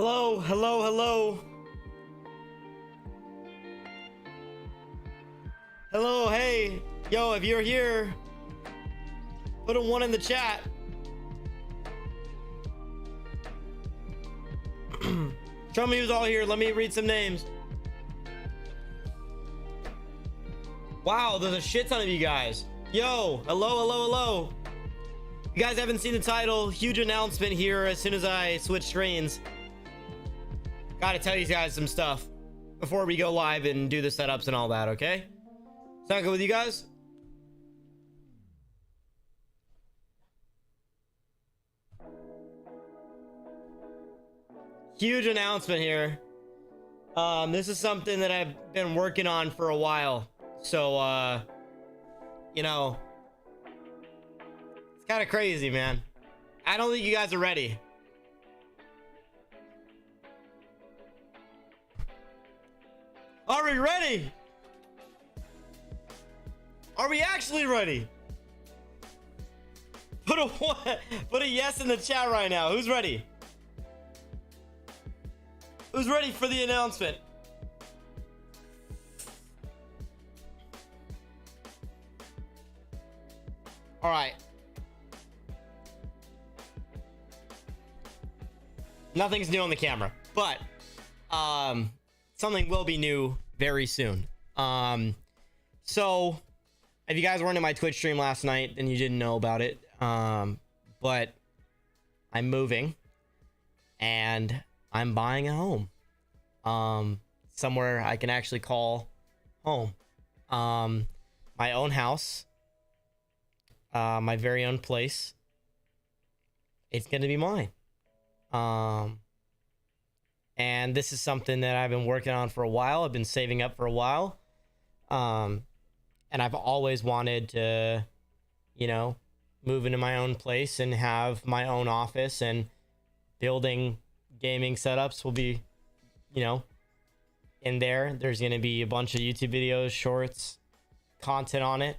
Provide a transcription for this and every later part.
Hello, hello, hello. Hello, hey. Yo, if you're here, put a 1 in the chat. Show me who's all here. Let me read some names. Wow, there's a shit ton of you guys. Yo, hello, hello, hello. You guys haven't seen the title. Huge announcement here as soon as I switch screens. Gotta tell you guys some stuff before we go live and do the setups and all that, okay? Sound good with you guys? Huge announcement here. This is something that I've been working on for a while. So, you know, it's kind of crazy, man. I don't think you guys are ready. Are we ready? Are we actually ready? Put a yes in the chat right now. Who's ready? Who's ready for the announcement? All right. Nothing's new on the camera, but something will be new very soon. So if you guys weren't in my Twitch stream last night, then you didn't know about it. But I'm moving and I'm buying a home. Somewhere I can actually call home. My own house. My very own place. It's gonna be mine. And this is something that I've been working on for a while. I've been saving up for a while. And I've always wanted to, you know, move into my own place and have my own office, and building gaming setups will be, you know, in there. There's going to be a bunch of YouTube videos, shorts, content on it.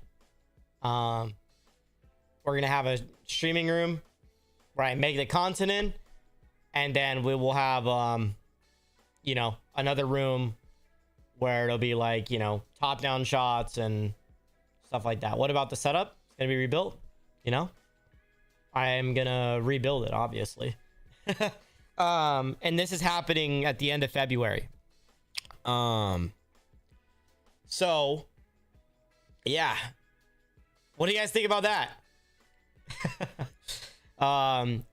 We're going to have a streaming room where I make the content in, and then we will have, you know, another room where it'll be like, you know, top down shots and stuff like that. What about the setup? It's gonna be rebuilt, you know. I am gonna rebuild it, obviously. And this is happening at the end of February. So yeah, what do you guys think about that?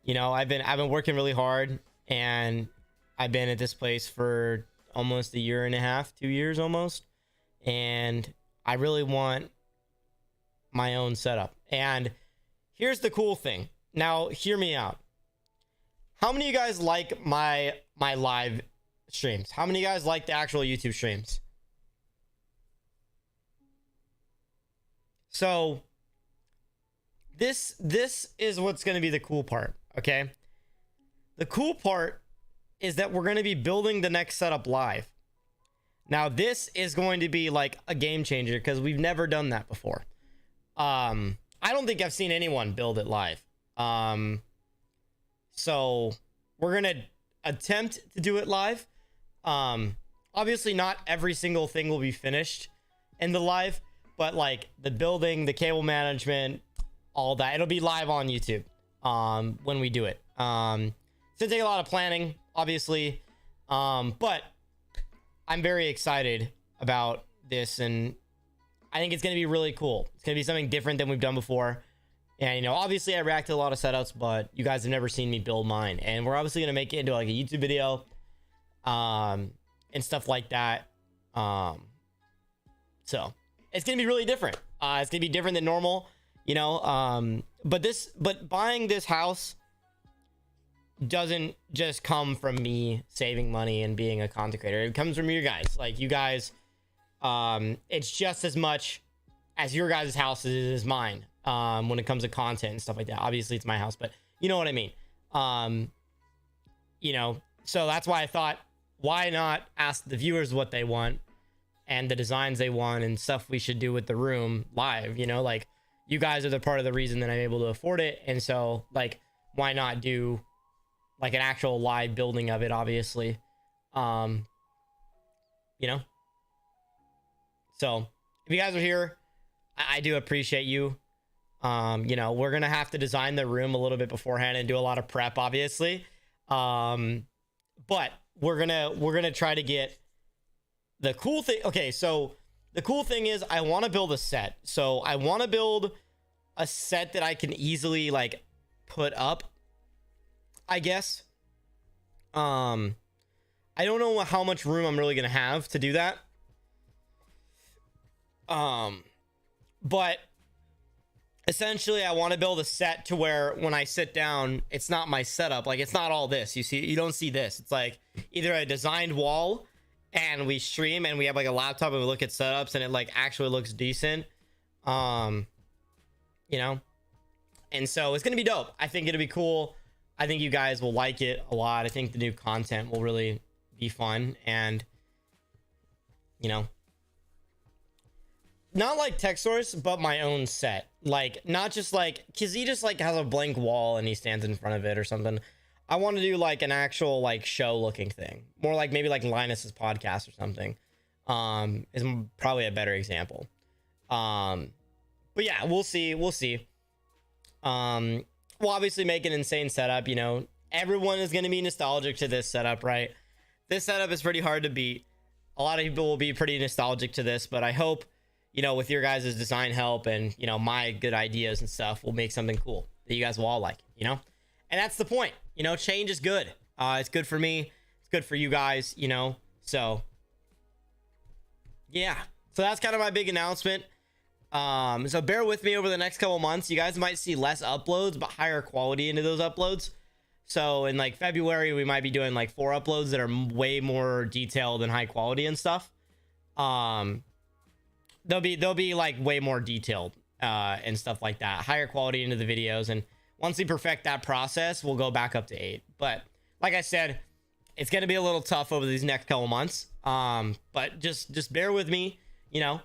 You know, I've been working really hard, and I've been at this place for almost a year and a half, 2 years almost. And I really want my own setup. And here's the cool thing. Now, hear me out. How many of you guys like my live streams? How many of you guys like the actual YouTube streams? So this is what's going to be the cool part, okay? The cool part is that we're going to be building the next setup live. Now, this is going to be like a game changer because we've never done that before. I don't think I've seen anyone build it live. So we're going to attempt to do it live. Obviously not every single thing will be finished in the live, but like the building, the cable management, all that, it'll be live on YouTube when we do it. It's gonna take a lot of planning, obviously, but I'm very excited about this, and I think it's gonna be really cool. It's gonna be something different than we've done before. And, you know, obviously I react to a lot of setups, but you guys have never seen me build mine, and we're obviously gonna make it into like a YouTube video and stuff like that. So it's gonna be really different. It's gonna be different than normal, you know. But buying this house doesn't just come from me saving money and being a content creator. It comes from you guys. Like, you guys, it's just as much as your guys' house is mine when it comes to content and stuff like that. Obviously it's my house, but you know what I mean. You know, so that's why I thought, why not ask the viewers what they want and the designs they want and stuff we should do with the room live. You know, like, you guys are the part of the reason that I'm able to afford it, and so, like, why not do like an actual live building of it, obviously. You know, so if you guys are here, I do appreciate you. You know, we're gonna have to design the room a little bit beforehand and do a lot of prep, obviously. But we're gonna try to get the cool thing. Okay, so the cool thing is I want to build a set. So I want to build a set that I can easily like put up, I guess. I don't know how much room I'm really gonna have to do that. But essentially I want to build a set to where when I sit down, it's not my setup. Like, it's not all this. You don't see this. It's like either a designed wall and we stream and we have like a laptop and we look at setups and it like actually looks decent. You know, and so it's gonna be dope. I think it'll be cool. I think you guys will like it a lot. I think the new content will really be fun, and you know, not like tech source, but my own set. Like, not just like, because he just like has a blank wall and he stands in front of it or something. I want to do like an actual like show looking thing, more like maybe like Linus's podcast or something. Is probably a better example. But yeah, we'll see. We'll obviously make an insane setup. You know, everyone is going to be nostalgic to this setup, right? This setup is pretty hard to beat. A lot of people will be pretty nostalgic to this, but I hope, you know, with your guys' design help and, you know, my good ideas and stuff, we'll make something cool that you guys will all like, you know? And that's the point. You know, change is good. It's good for me. It's good for you guys, you know? So, yeah. So that's kind of my big announcement. So bear with me over the next couple months. You guys might see less uploads, but higher quality into those uploads. So in like February, we might be doing like 4 uploads that are way more detailed and high quality and stuff. They'll be like way more detailed, and stuff like that. Higher quality into the videos. And once we perfect that process, we'll go back up to 8. But like I said, it's going to be a little tough over these next couple months. But just bear with me, you know.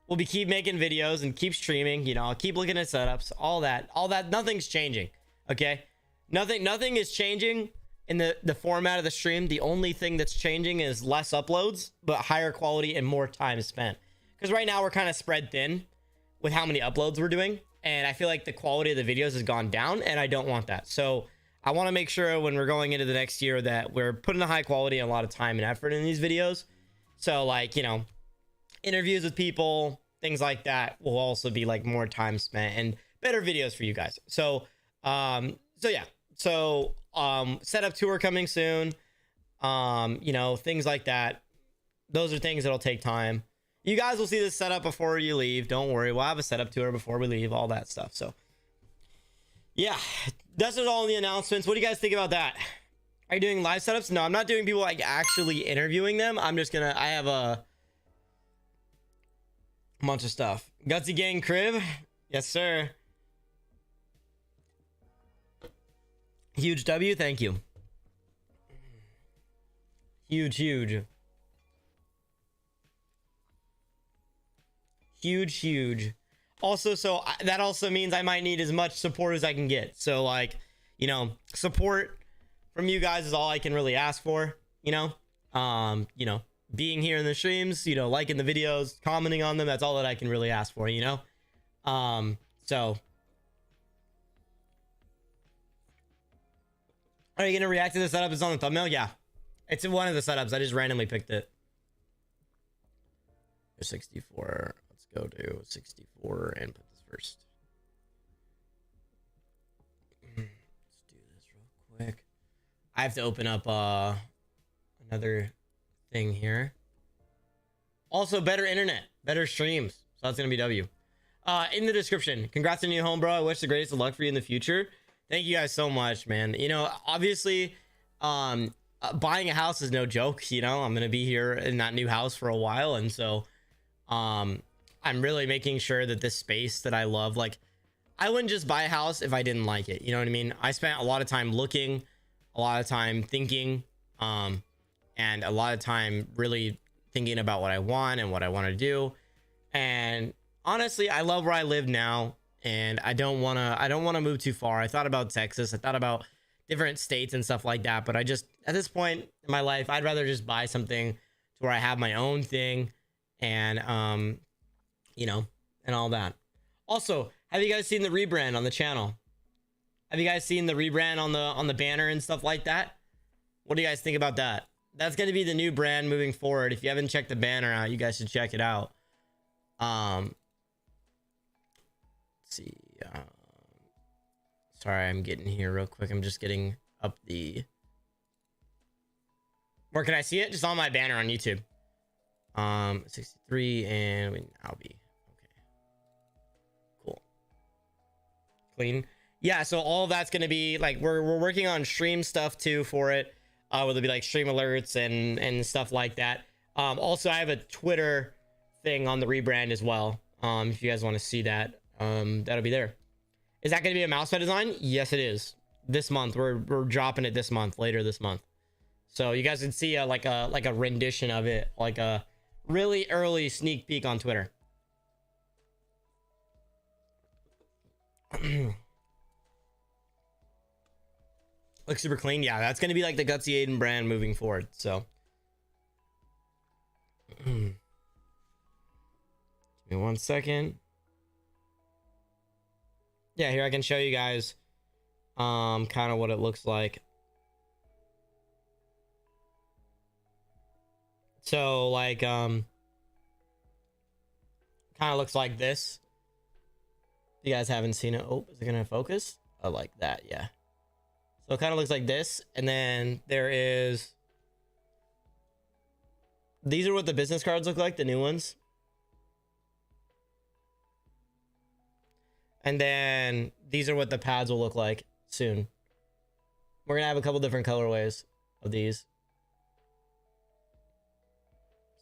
We'll keep making videos and keep streaming, you know. I'll keep looking at setups, all that. Nothing's changing. Okay. Nothing is changing in the format of the stream. The only thing that's changing is less uploads, but higher quality and more time spent. Because right now we're kind of spread thin with how many uploads we're doing. And I feel like the quality of the videos has gone down, and I don't want that. So I want to make sure when we're going into the next year that we're putting a high quality and a lot of time and effort in these videos. So like, you know, interviews with people, things like that will also be like more time spent and better videos for you guys. So yeah. So setup tour coming soon. You know, things like that. Those are things that'll take time. You guys will see this setup before you leave. Don't worry. We'll have a setup tour before we leave, all that stuff. So yeah, that's just all the announcements. What do you guys think about that? Are you doing live setups? No, I'm not doing people like actually interviewing them. I have a bunch of stuff. Gutsy Gang Crib. Yes, sir. Huge W. Thank you. Huge. Also, so that also means I might need as much support as I can get. So like, you know, support from you guys is all I can really ask for, you know. You know, being here in the streams, you know, liking the videos, commenting on them, that's all that I can really ask for, you know. So are you gonna react to the setup? It's on the thumbnail. Yeah, it's in one of the setups. I just randomly picked it. 64. Let's go to 64 and put this first. Let's do this real quick. I have to open up another thing here. Also, better internet, better streams. So that's gonna be W. In the description. Congrats on your home, bro. I wish the greatest of luck for you in the future. Thank you guys so much, man. You know, obviously, buying a house is no joke. You know, I'm gonna be here in that new house for a while, and so I'm really making sure that this space that I love, like, I wouldn't just buy a house if I didn't like it. You know what I mean? I spent a lot of time looking, a lot of time thinking, and a lot of time really thinking about what I want and what I want to do. And honestly, I love where I live now, and I don't want to move too far. I thought about Texas. I thought about different states and stuff like that. But I just, at this point in my life, I'd rather just buy something to where I have my own thing and, you know, and all that. Also, have you guys seen the rebrand on the channel? Have you guys seen the rebrand on the banner and stuff like that? What do you guys think about that? That's going to be the new brand moving forward. If you haven't checked the banner out, you guys should check it out. Let's see. Sorry, I'm getting here real quick. I'm just getting up the... Where can I see it? Just on my banner on YouTube. 63 and I'll be okay. Cool. Clean. Yeah, so all of that's gonna be like we're working on stream stuff too for it. Where there'll be like stream alerts and stuff like that. Also, I have a Twitter thing on the rebrand as well. If you guys want to see that, that'll be there. Is that gonna be a mousepad design? Yes, it is. This month we're dropping it this month, later this month. So you guys can see like a rendition of it, like a really early sneak peek on Twitter. Looks super clean. Yeah, that's gonna be like the GutzyAiden brand moving forward. So give me 1 second. Yeah, here I can show you guys kind of what it looks like. So like kind of looks like this. If you guys haven't seen it, oh, is it gonna focus? Oh, like that, yeah. So it kind of looks like this, and then there is, these are what the business cards look like, the new ones. And then these are what the pads will look like soon. We're gonna have a couple different colorways of these.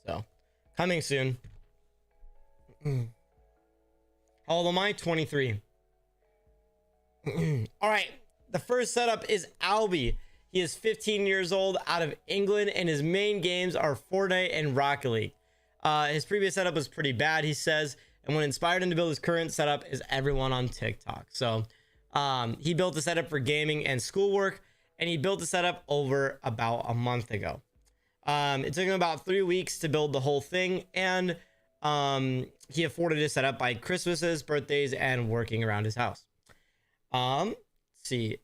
So coming soon. How old am I? 23. All right. The first setup is Albie. He is 15 years old, out of England, and his main games are Fortnite and Rocket League. His previous setup was pretty bad, he says, and what inspired him to build his current setup is everyone on TikTok. So he built a setup for gaming and schoolwork, and he built the setup over about a month ago. It took him about 3 weeks to build the whole thing, and he afforded his setup by Christmases, birthdays, and working around his house. Let's see.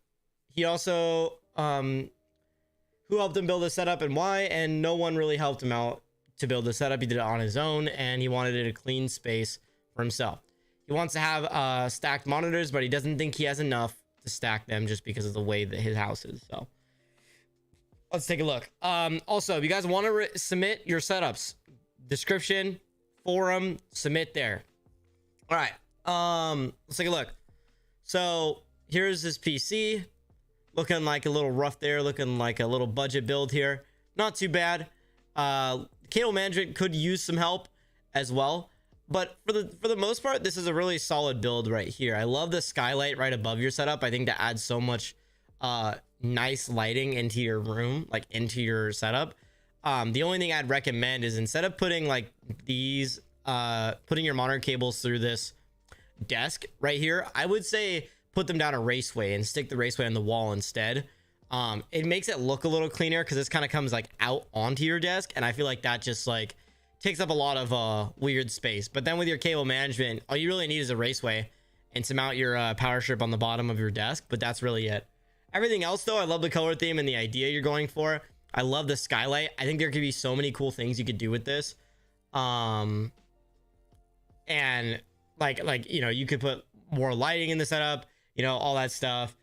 He also who helped him build the setup and why, and no one really helped him out to build the setup. He did it on his own, and he wanted it a clean space for himself. He wants to have stacked monitors, but he doesn't think he has enough to stack them just because of the way that his house is. So let's take a look. Also, if you guys want to submit your setups, description, forum, submit there. All right, let's take a look. So here's his PC, looking like a little rough there, looking like a little budget build here. Not too bad. Cable management could use some help as well, but for the most part, this is a really solid build right here. I love the skylight right above your setup. I think that adds so much nice lighting into your room, like into your setup. The only thing I'd recommend is instead of putting like these putting your monitor cables through this desk right here, I would say put them down a raceway and stick the raceway on the wall instead. It makes it look a little cleaner because this kind of comes like out onto your desk, and I feel like that just like takes up a lot of weird space. But then with your cable management, all you really need is a raceway and to mount your power strip on the bottom of your desk, but that's really it. Everything else though, I love the color theme and the idea you're going for. I love the skylight. I think there could be so many cool things you could do with this. And like you know, you could put more lighting in the setup, you know, all that stuff.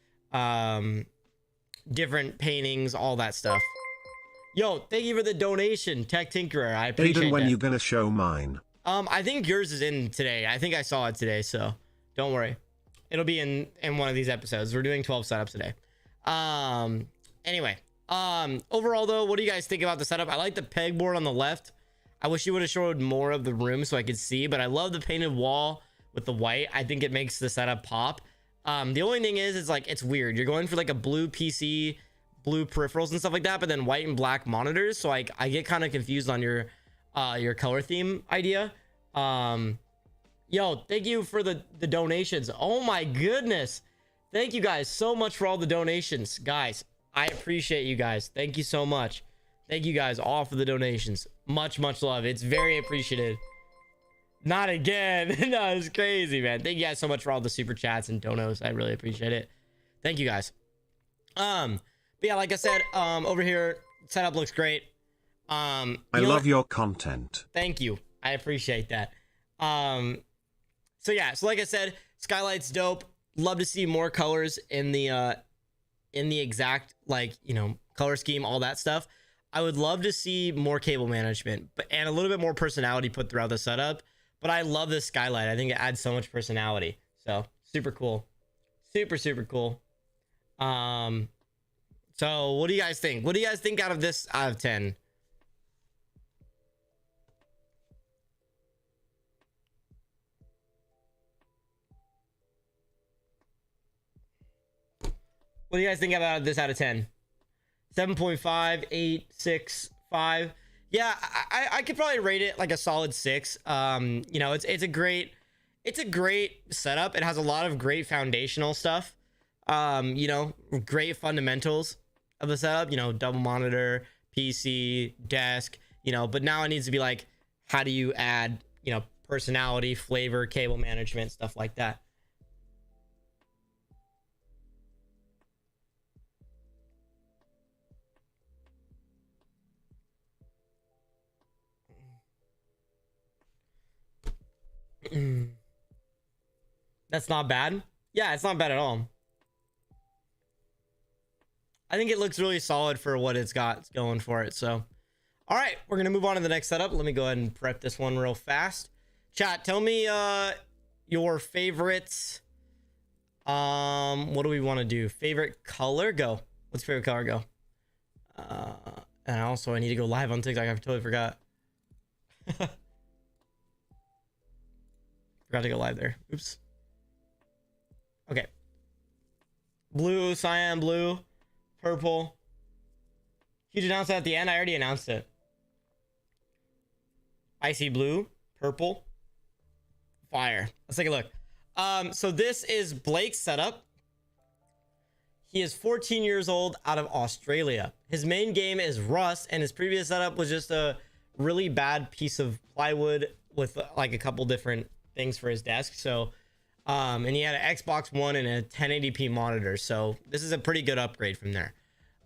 Different paintings, all that stuff. Yo, thank you for the donation, Tech Tinkerer. I appreciate it. Aiden, when you gonna show mine? I think yours is in today. I think I saw it today, so don't worry. It'll be in one of these episodes. We're doing 12 setups today. Anyway, overall though, what do you guys think about the setup? I like the pegboard on the left. I wish you would have showed more of the room so I could see, but I love the painted wall with the white. I think it makes the setup pop. The only thing is like it's weird. You're going for like a blue PC, blue peripherals and stuff like that, but then white and black monitors. So I get kind of confused on your color theme idea. Yo, thank you for the donations. Oh my goodness, Thank you guys so much for all the donations, guys. I appreciate you guys. Thank you so much. Thank you guys all for the donations. Much love. It's very appreciated. Not again. No, it's crazy, man. Thank you guys so much for all the super chats and donos. I really appreciate it. Thank you guys. But yeah, like I said, over here, setup looks great. I love your content. Thank you. I appreciate that. So yeah, so like I said, skylight's dope. Love to see more colors in the exact, like, you know, color scheme, all that stuff. I would love to see more cable management, and a little bit more personality put throughout the setup. But I love this skylight. I think it adds so much personality. So super cool. Super cool. So what do you guys think? What do you guys think out of this out of 10? What do you guys think about this out of 10? 7.5, 8, 6, 5. Yeah, I could probably rate it like a solid 6. You know, it's a great setup. It has a lot of great foundational stuff. You know, great fundamentals of the setup, you know, double monitor, PC, desk, you know, but now it needs to be like, how do you add, you know, personality, flavor, cable management, stuff like that. That's not bad. Yeah, it's not bad at all. I think it looks really solid for what it's got going for it. So, all right, we're gonna move on to the next setup. Let me go ahead and prep this one real fast. Chat, tell me your favorites. What do we want to do? Favorite color? Go. What's your favorite color? Go. And also I need to go live on TikTok. I totally forgot. Forgot to go live there. Oops. Okay. Blue, cyan blue, purple. Huge announcement at the end. I already announced it. Icy blue, purple, fire. Let's take a look. So this is Blake's setup. He is 14 years old, out of Australia. His main game is Rust, and his previous setup was just a really bad piece of plywood with like a couple different things for his desk. So and he had an Xbox One and a 1080p monitor, so this is a pretty good upgrade from there.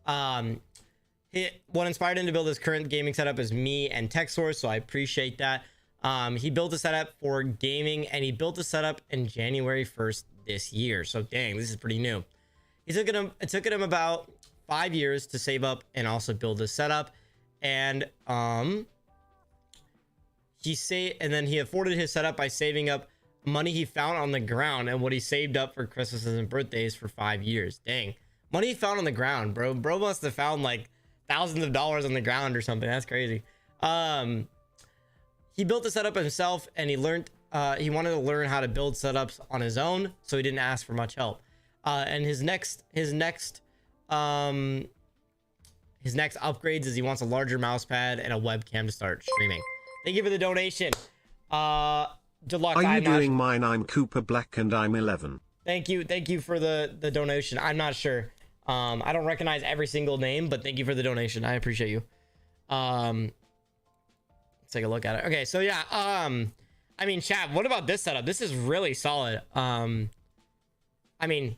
What inspired him to build his current gaming setup is me and tech source, so I appreciate that. He built a setup for gaming, and he built a setup in January 1st this year, so dang, this is pretty new. It took him about 5 years to save up and also build this setup, and he afforded his setup by saving up money he found on the ground and what he saved up for Christmases and birthdays for 5 years. Dang, money he found on the ground, bro must have found like thousands of dollars on the ground or something. That's crazy. He built the setup himself, and he wanted to learn how to build setups on his own, so he didn't ask for much help. And his next upgrades is he wants a larger mouse pad and a webcam to start streaming. Thank you for the donation. Good luck. Are you doing mine? I'm Cooper Black and I'm 11. Thank you for the donation. I'm not sure. I don't recognize every single name, but thank you for the donation. I appreciate you. Let's take a look at it. Okay, so yeah, I mean, chat, what about this setup? This is really solid. I mean,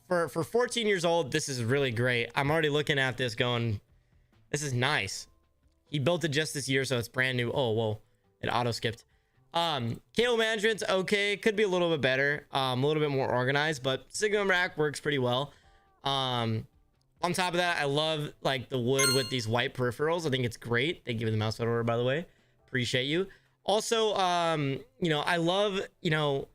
for 14 years old, this is really great. I'm already looking at this going, this is nice. He built it just this year, so it's brand new. Oh, whoa, it auto skipped. Cable management's okay, could be a little bit better, a little bit more organized, but Signum rack works pretty well. On top of that, I love like the wood with these white peripherals. I think it's great. Thank you for the mouse order, by the way. Appreciate you. Also, you know, I love, you know,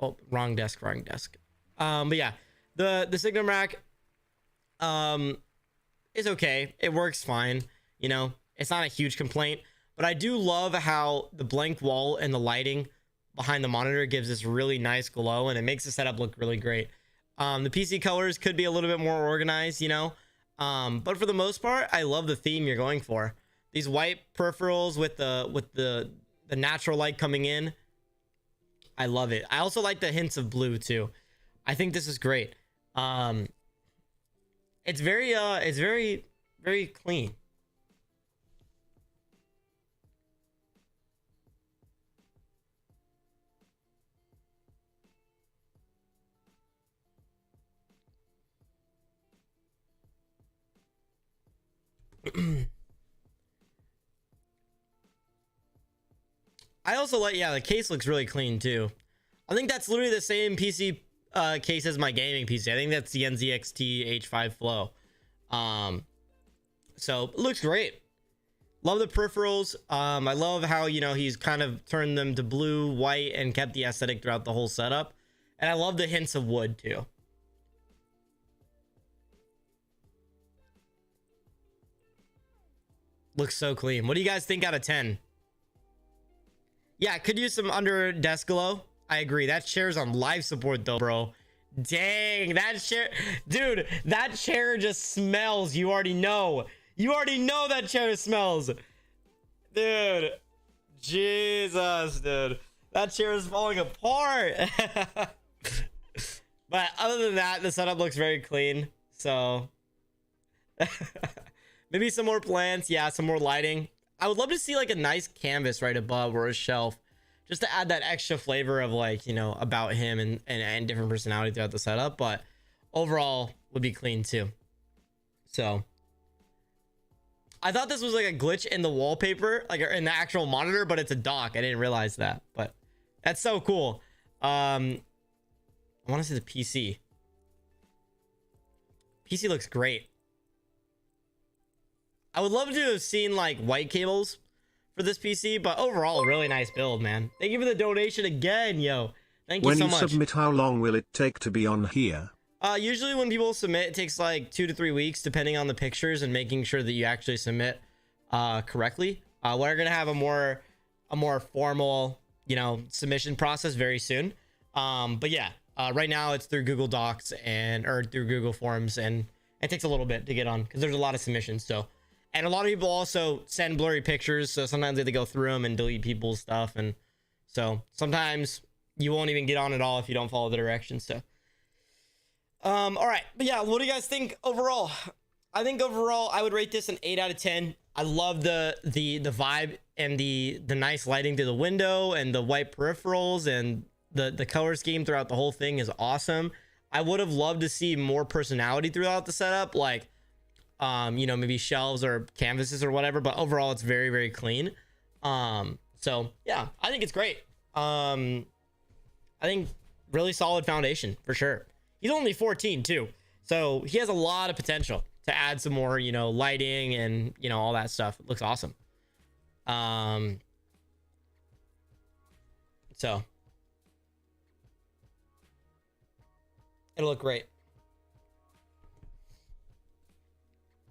oh, wrong desk. But yeah, the Signum rack is okay. It works fine. You know, it's not a huge complaint, but I do love how the blank wall and the lighting behind the monitor gives this really nice glow, and it makes the setup look really great. The PC colors could be a little bit more organized, you know, but for the most part, I love the theme you're going for. These white peripherals with the natural light coming in. I love it. I also like the hints of blue too. I think this is great. It's very, very clean. I also like, yeah, the case looks really clean too. I think that's literally the same PC case as my gaming PC. I think that's the NZXT H5 Flow. So it looks great. Love the peripherals. I love how, you know, he's kind of turned them to blue, white, and kept the aesthetic throughout the whole setup. And I love the hints of wood too. Looks so clean. What do you guys think out of 10? Yeah, could use some under desk glow. I agree. That chair's on life support though, bro. Dang, that chair, dude, that chair just smells. You already know. You already know that chair smells. Dude, Jesus, dude. That chair is falling apart. But other than that, the setup looks very clean. So maybe some more plants. Yeah, some more lighting. I would love to see like a nice canvas right above or a shelf, just to add that extra flavor of, like, you know, about him and different personality throughout the setup. But overall would be clean too. So I thought this was like a glitch in the wallpaper, like in the actual monitor, but it's a dock. I didn't realize that, but that's so cool. I want to see the PC. PC looks great. I would love to have seen like white cables for this PC, but overall, really nice build, man. Thank you for the donation again, yo. Thank you so much. When you submit, how long will it take to be on here? Usually when people submit, it takes like 2 to 3 weeks, depending on the pictures and making sure that you actually submit correctly. We're gonna have a more formal, you know, submission process very soon. But yeah, right now it's through Google Docs or through Google Forms, and it takes a little bit to get on because there's a lot of submissions. So. And a lot of people also send blurry pictures, so sometimes they have to go through them and delete people's stuff, and so sometimes you won't even get on at all if you don't follow the directions. So all right, but yeah, what do you guys think overall? I think overall I would rate this an 8 out of 10. I love the vibe and the nice lighting through the window and the white peripherals, and the color scheme throughout the whole thing is awesome. I would have loved to see more personality throughout the setup, like you know, maybe shelves or canvases or whatever, but overall it's very, very clean. So yeah, I think it's great. I think really solid foundation for sure. He's only 14 too, so he has a lot of potential to add some more, you know, lighting and, you know, all that stuff. It looks awesome. So it'll look great.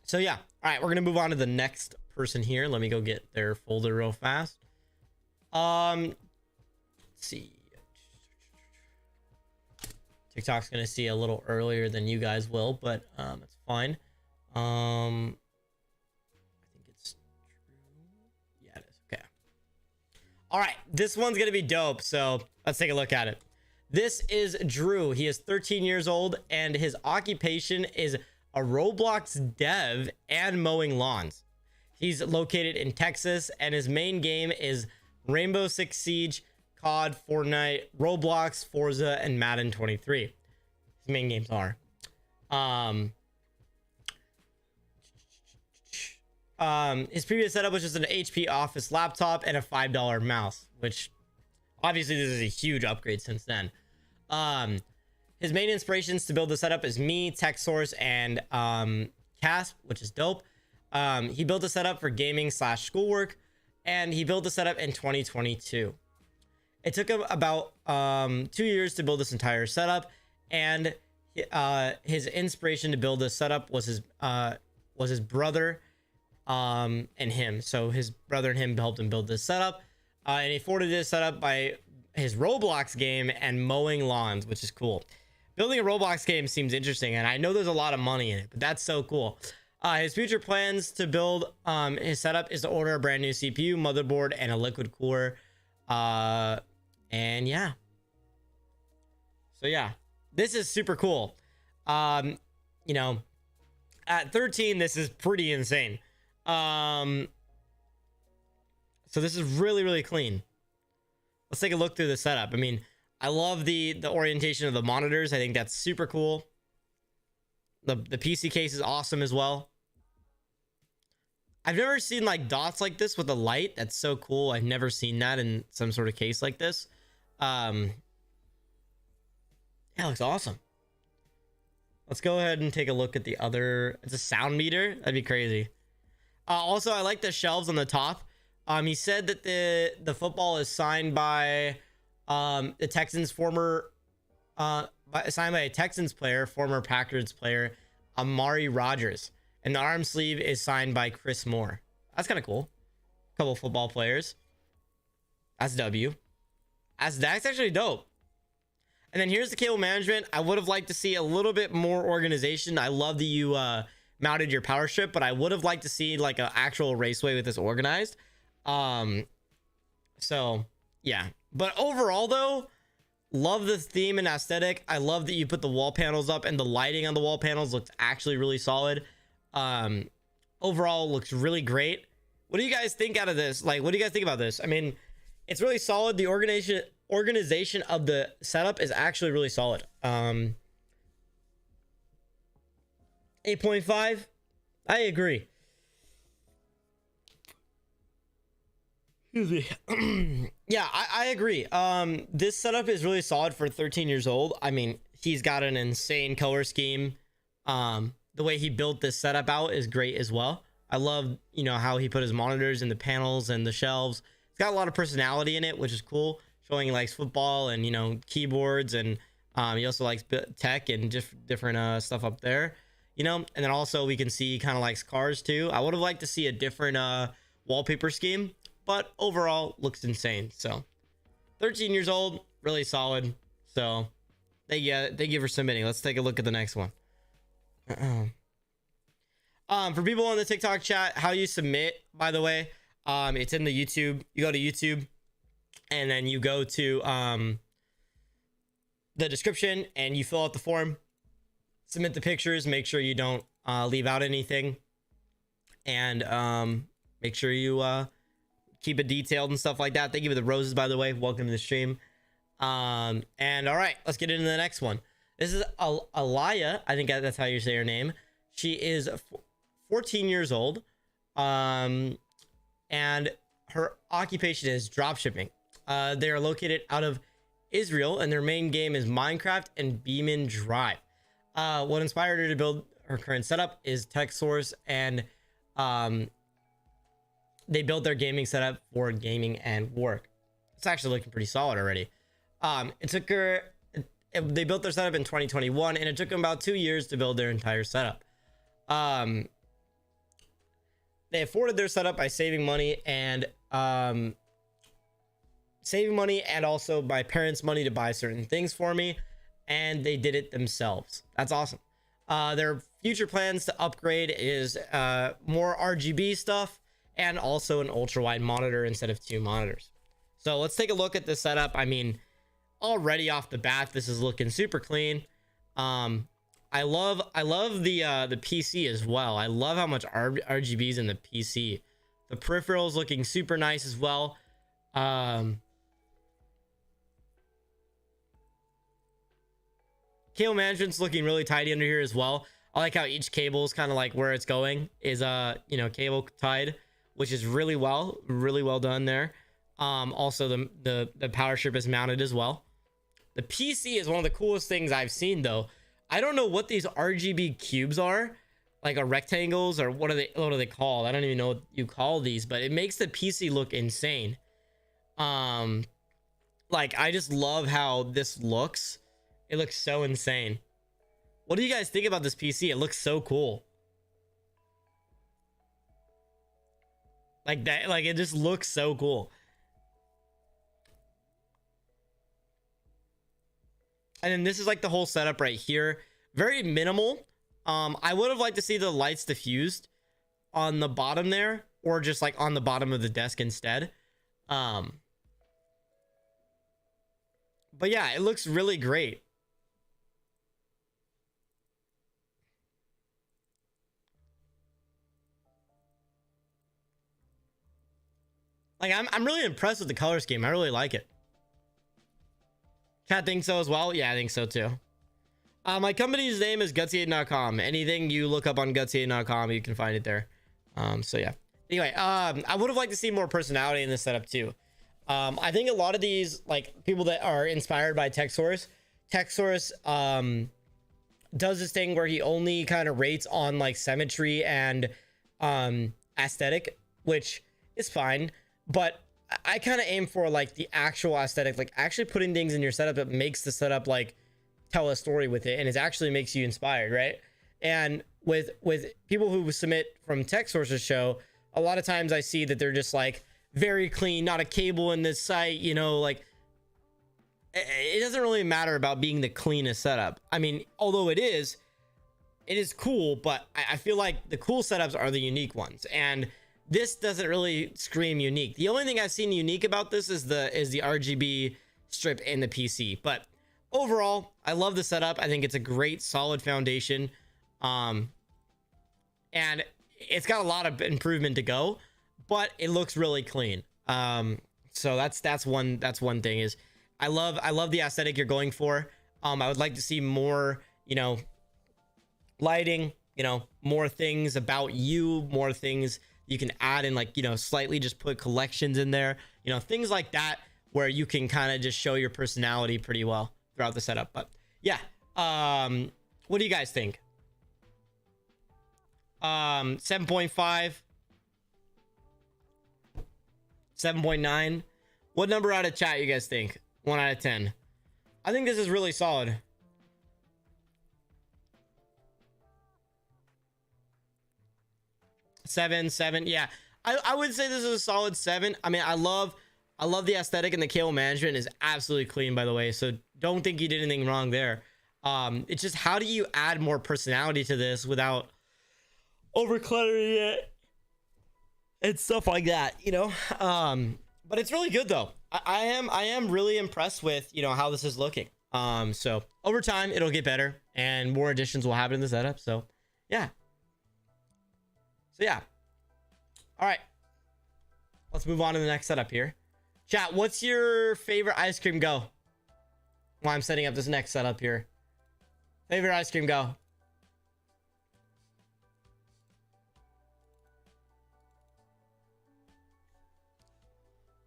So yeah, all right, we're gonna move on to the next person here. Let me go get their folder real fast. Let's see. TikTok's gonna see a little earlier than you guys will, but it's fine. I think it's true. Yeah, it is. Okay. All right, this one's gonna be dope. So let's take a look at it. This is Drew. He is 13 years old, and his occupation is a Roblox dev and mowing lawns. He's located in Texas, and his main game is Rainbow Six Siege, COD, Fortnite, Roblox, Forza, and Madden 23. His main games are. His previous setup was just an HP Office laptop and a $5 mouse, which obviously this is a huge upgrade since then. His main inspirations to build the setup is me, TechSource, and Casp, which is dope. He built a setup for gaming / schoolwork, and he built the setup in 2022. It took him about 2 years to build this entire setup, and his inspiration to build this setup was his brother and him. So his brother and him helped him build this setup, and he forwarded this setup by his Roblox game and mowing lawns, which is cool. Building a Roblox game seems interesting, and I know there's a lot of money in it, but that's so cool. His future plans to build his setup is to order a brand new CPU, motherboard, and a liquid cooler. And yeah. So yeah, this is super cool. You know, at 13, this is pretty insane. So this is really, really clean. Let's take a look through the setup. I mean, I love the orientation of the monitors. I think that's super cool. The PC case is awesome as well. I've never seen like dots like this with a light. That's so cool. I've never seen that in some sort of case like this. Yeah, it looks awesome. Let's go ahead and take a look at the other. It's a sound meter. That'd be crazy. Also, I like the shelves on the top. He said that the football is signed by the Texans signed by a Texans player, former Packers player, Amari Rodgers. And the arm sleeve is signed by Chris Moore. That's kind of cool. A couple football players. That's W. That's actually dope. And then here's the cable management. I would have liked to see a little bit more organization. I love that you mounted your power strip, but I would have liked to see like an actual raceway with this organized. So yeah. But overall though, love the theme and aesthetic. I love that you put the wall panels up, and the lighting on the wall panels looks actually really solid. Overall looks really great. What do you guys think out of this? Like, what do you guys think about this? I mean, it's really solid. The organization of the setup is actually really solid. 8.5. I agree. Excuse me. Yeah, I agree. This setup is really solid for 13 years old. I mean, he's got an insane color scheme. The way he built this setup out is great as well. I love, you know, how he put his monitors and the panels and the shelves. It's got a lot of personality in it, which is cool. Showing he likes football and, you know, keyboards, and he also likes tech and different stuff up there, you know. And then also we can see he kind of likes cars too. I would have liked to see a different wallpaper scheme, but overall looks insane. So 13 years old, really solid. So thank you for submitting. Let's take a look at the next one. For people on the TikTok chat, how you submit, by the way, it's in the YouTube. You go to YouTube and then you go to the description and you fill out the form, submit the pictures, make sure you don't leave out anything, and make sure you keep it detailed and stuff like that. Thank you for the roses, by the way. Welcome to the stream. And all right, let's get into the next one. This is Alaya. I think that's how you say her name. She is 14 years old. And her occupation is dropshipping. They are located out of Israel, and their main game is Minecraft and Beeman Drive. What inspired her to build her current setup is TechSource, and they built their gaming setup for gaming and work. It's actually looking pretty solid already. They built their setup in 2021, and it took them about 2 years to build their entire setup. They afforded their setup by saving money and also my parents' money to buy certain things for me, and they did it themselves. That's awesome. Their future plans to upgrade is more RGB stuff and also an ultra wide monitor instead of 2 monitors. So let's take a look at this setup. I mean, already off the bat, this is looking super clean. I love the PC as well. I love how much RGB's in the PC. The peripherals looking super nice as well. Cable management's looking really tidy under here as well. I like how each cable is kind of like where it's going is cable tied, which is really well done there. Also the power strip is mounted as well. The PC is one of the coolest things I've seen though. I don't know what these RGB cubes are, like rectangles, or what are they called? I don't even know what you call these, but it makes the PC look insane. Like, I just love how this looks. It looks so insane. What do you guys think about this PC? It looks so cool. Like that, like it just looks so cool. And then this is like the whole setup right here. Very minimal. I would have liked to see the lights diffused on the bottom there, or just like on the bottom of the desk instead. But yeah, it looks really great. Like I'm really impressed with the color scheme. I really like it. Chat thinks so as well. Yeah, I think so too. My company's name is GutzyAiden.com. Anything you look up on GutzyAiden.com, you can find it there. So yeah. Anyway, I would have liked to see more personality in this setup too. I think a lot of these like people that are inspired by TechSource does this thing where he only kind of rates on like symmetry and aesthetic, which is fine, but I kind of aim for like the actual aesthetic, like actually putting things in your setup that makes the setup like tell a story with it, and it actually makes you inspired, right? And with people who submit from TechSource's show, a lot of times I see that they're just like very clean, not a cable in this site, you know, like it doesn't really matter about being the cleanest setup. I mean, although it is cool, but I feel like the cool setups are the unique ones, and this doesn't really scream unique. The only thing I've seen unique about this is the RGB strip in the PC, but overall I love the setup. I think it's a great solid foundation, and it's got a lot of improvement to go, but it looks really clean. So that's one thing is I love the aesthetic you're going for. I would like to see more, you know, lighting, you know, more things about you, more things you can add in, like, you know, slightly just put collections in there, you know, things like that where you can kind of just show your personality pretty well throughout the setup. But yeah, what do you guys think? 7.5, 7.9. What number out of chat you guys think? 1 out of 10. I think this is really solid. Seven. Yeah, I would say this is a solid 7. I mean, I love the aesthetic, and the cable management is absolutely clean, by the way, so don't think you did anything wrong there. It's just, how do you add more personality to this without over cluttering it and stuff like that, you know? But it's really good though. I am really impressed with, you know, how this is looking. So over time it'll get better and more additions will happen in the setup. So yeah. All right, let's move on to the next setup here. Chat, what's your favorite ice cream go? While I'm setting up this next setup here. Favorite ice cream go?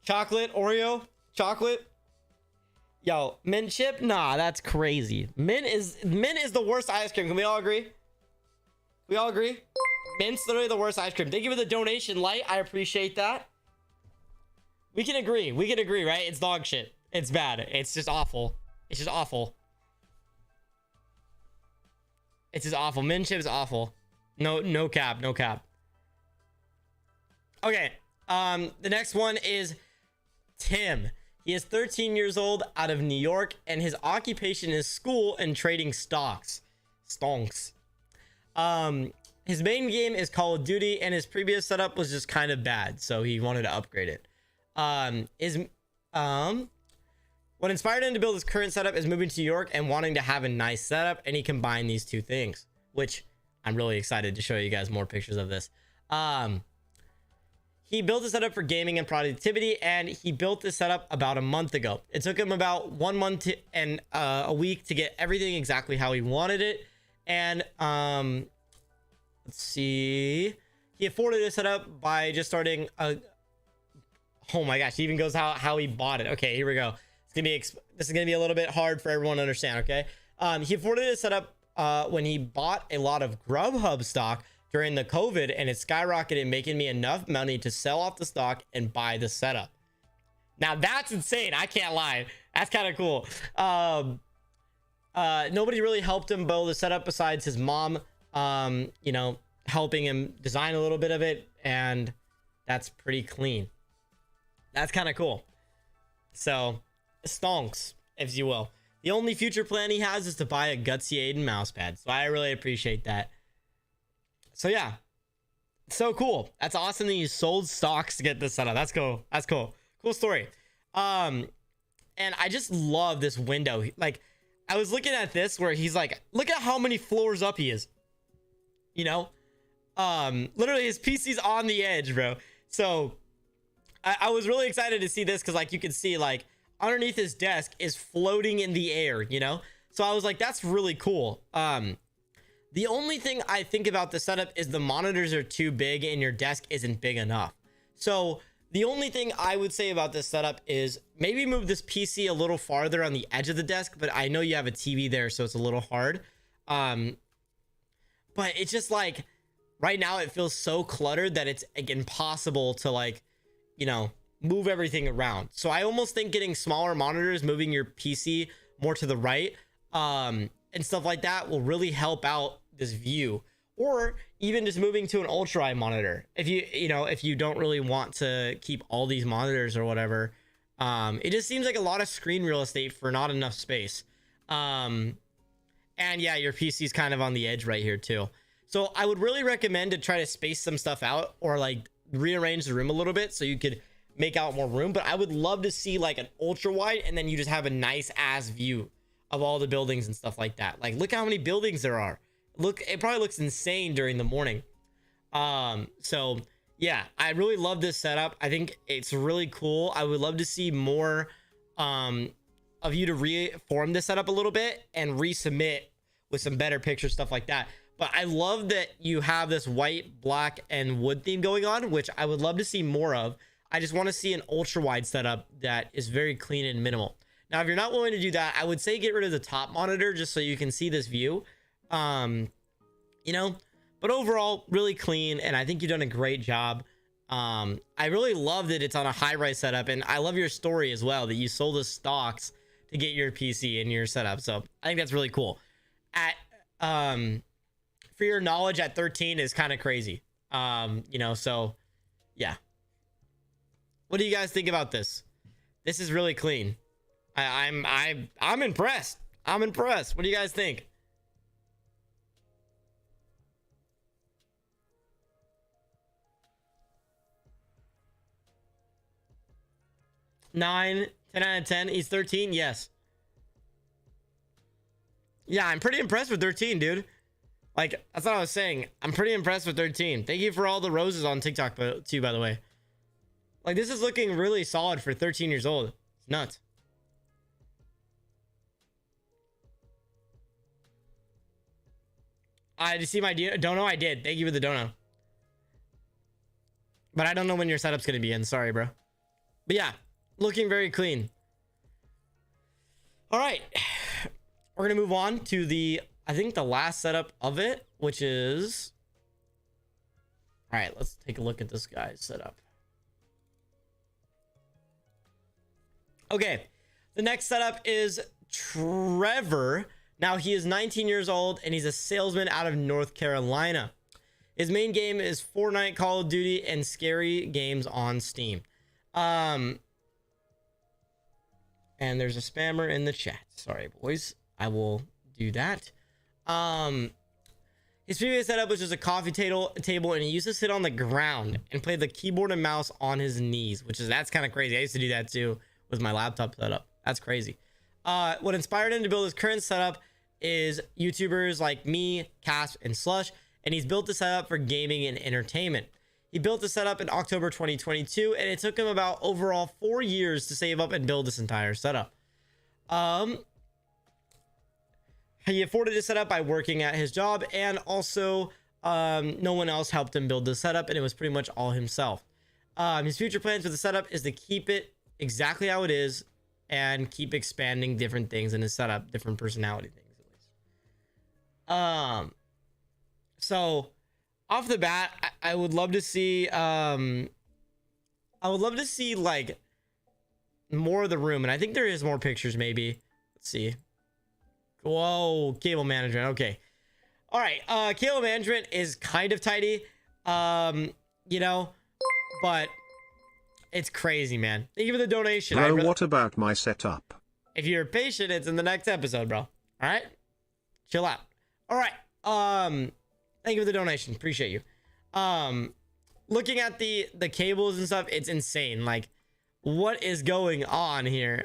Chocolate, Oreo, chocolate. Yo, mint chip? Nah, that's crazy. Mint is the worst ice cream. Can we all agree? We all agree? Mint's literally the worst ice cream. Thank you for the donation, Light. I appreciate that. We can agree, right? It's dog shit. It's bad. It's just awful. It's just awful. It's just awful. Mint chip is awful. No cap. Okay. The next one is Tim. He is 13 years old, out of New York, and his occupation is school and trading stocks. Stonks. His main game is Call of Duty, and his previous setup was just kind of bad, so he wanted to upgrade it. What inspired him to build his current setup is moving to New York and wanting to have a nice setup, and he combined these two things, which I'm really excited to show you guys more pictures of this. He built a setup for gaming and productivity, and he built this setup about a month ago. It took him about 1 month and a week to get everything exactly how he wanted it. And let's see, he afforded this setup by just starting a, oh my gosh, he even goes how he bought it. Okay, here we go. This is gonna be a little bit hard for everyone to understand. Okay, he afforded this setup when he bought a lot of Grubhub stock during the COVID, and it skyrocketed, making me enough money to sell off the stock and buy the setup. Now that's insane. I can't lie. That's kind of cool. Nobody really helped him build the setup besides his mom, you know, helping him design a little bit of it, and that's pretty clean. That's kind of cool. So, stonks, if you will. The only future plan he has is to buy a GutzyAiden mousepad, so I really appreciate that. So yeah, so cool. That's awesome that you sold stocks to get this setup. That's cool. That's cool. Cool story. And I just love this window. Like, I was looking at this where he's like, look at how many floors up he is. You know, literally his PC's on the edge, bro. So I was really excited to see this because like you can see like underneath his desk is floating in the air, you know? So I was like, that's really cool. The only thing I think about the setup is the monitors are too big and your desk isn't big enough. So the only thing I would say about this setup is maybe move this PC a little farther on the edge of the desk, but I know you have a TV there, so it's a little hard. But it's just like right now it feels so cluttered that it's like impossible to like, you know, move everything around. So I almost think getting smaller monitors, moving your PC more to the right, and stuff like that will really help out this view. Or even just moving to an ultra wide monitor if if you don't really want to keep all these monitors or whatever. It just seems like a lot of screen real estate for not enough space. And yeah, your PC is kind of on the edge right here too. So I would really recommend to try to space some stuff out or like rearrange the room a little bit so you could make out more room. But I would love to see like an ultra wide and then you just have a nice ass view of all the buildings and stuff like that. Like look how many buildings there are. Look, it probably looks insane during the morning. So yeah, I really love this setup. I think it's really cool. I would love to see more of you to reform this setup a little bit and resubmit with some better pictures, stuff like that. But I love that you have this white, black, and wood theme going on, which I would love to see more of. I just want to see an ultra wide setup that is very clean and minimal. Now, if you're not willing to do that, I would say get rid of the top monitor just so you can see this view. You know, but overall really clean, and I think you've done a great job. I really love that it's on a high-rise setup, and I love your story as well that you sold the stocks to get your PC and your setup. So I think that's really cool. At for your knowledge, at 13 is kind of crazy. You know, so yeah. What do you guys think about this? This is really clean. I'm impressed. I'm impressed. What do you guys think? 9, 10 out of 10. He's 13. Yes. Yeah, I'm pretty impressed with 13, dude. Like, that's what I was saying. I'm pretty impressed with 13. Thank you for all the roses on TikTok too, by the way. Like, this is looking really solid for 13 years old. It's nuts. Did you see my dono? I did. Thank you for the dono. But I don't know when your setup's going to be in. Sorry, bro. But yeah, looking very clean. All right. We're going to move on to I think the last setup of it, which is... All right, let's take a look at this guy's setup. Okay, the next setup is Trevor. Now, he is 19 years old, and he's a salesman out of North Carolina. His main game is Fortnite, Call of Duty, and scary games on Steam. And there's a spammer in the chat. Sorry, boys. I will do that. His previous setup was just a coffee table, and he used to sit on the ground and play the keyboard and mouse on his knees, that's kind of crazy. I used to do that too with my laptop setup. That's crazy. What inspired him to build his current setup is YouTubers like me, Casp, and Slush, and he's built the setup for gaming and entertainment. He built the setup in October 2022, and it took him about overall 4 years to save up and build this entire setup. He afforded his setup by working at his job, and also no one else helped him build the setup, and it was pretty much all himself. His future plans for the setup is to keep it exactly how it is and keep expanding different things in his setup, different personality things at least. So off the bat, I would love to see like more of the room, and I think there is more pictures maybe. Let's see. Whoa, cable management. Okay. All right. Cable management is kind of tidy. You know, but it's crazy, man. Thank you for the donation. Bro, what about my setup? If you're patient, it's in the next episode, bro. All right? Chill out. All right. Thank you for the donation. Appreciate you. Looking at the cables and stuff, it's insane. Like, what is going on here?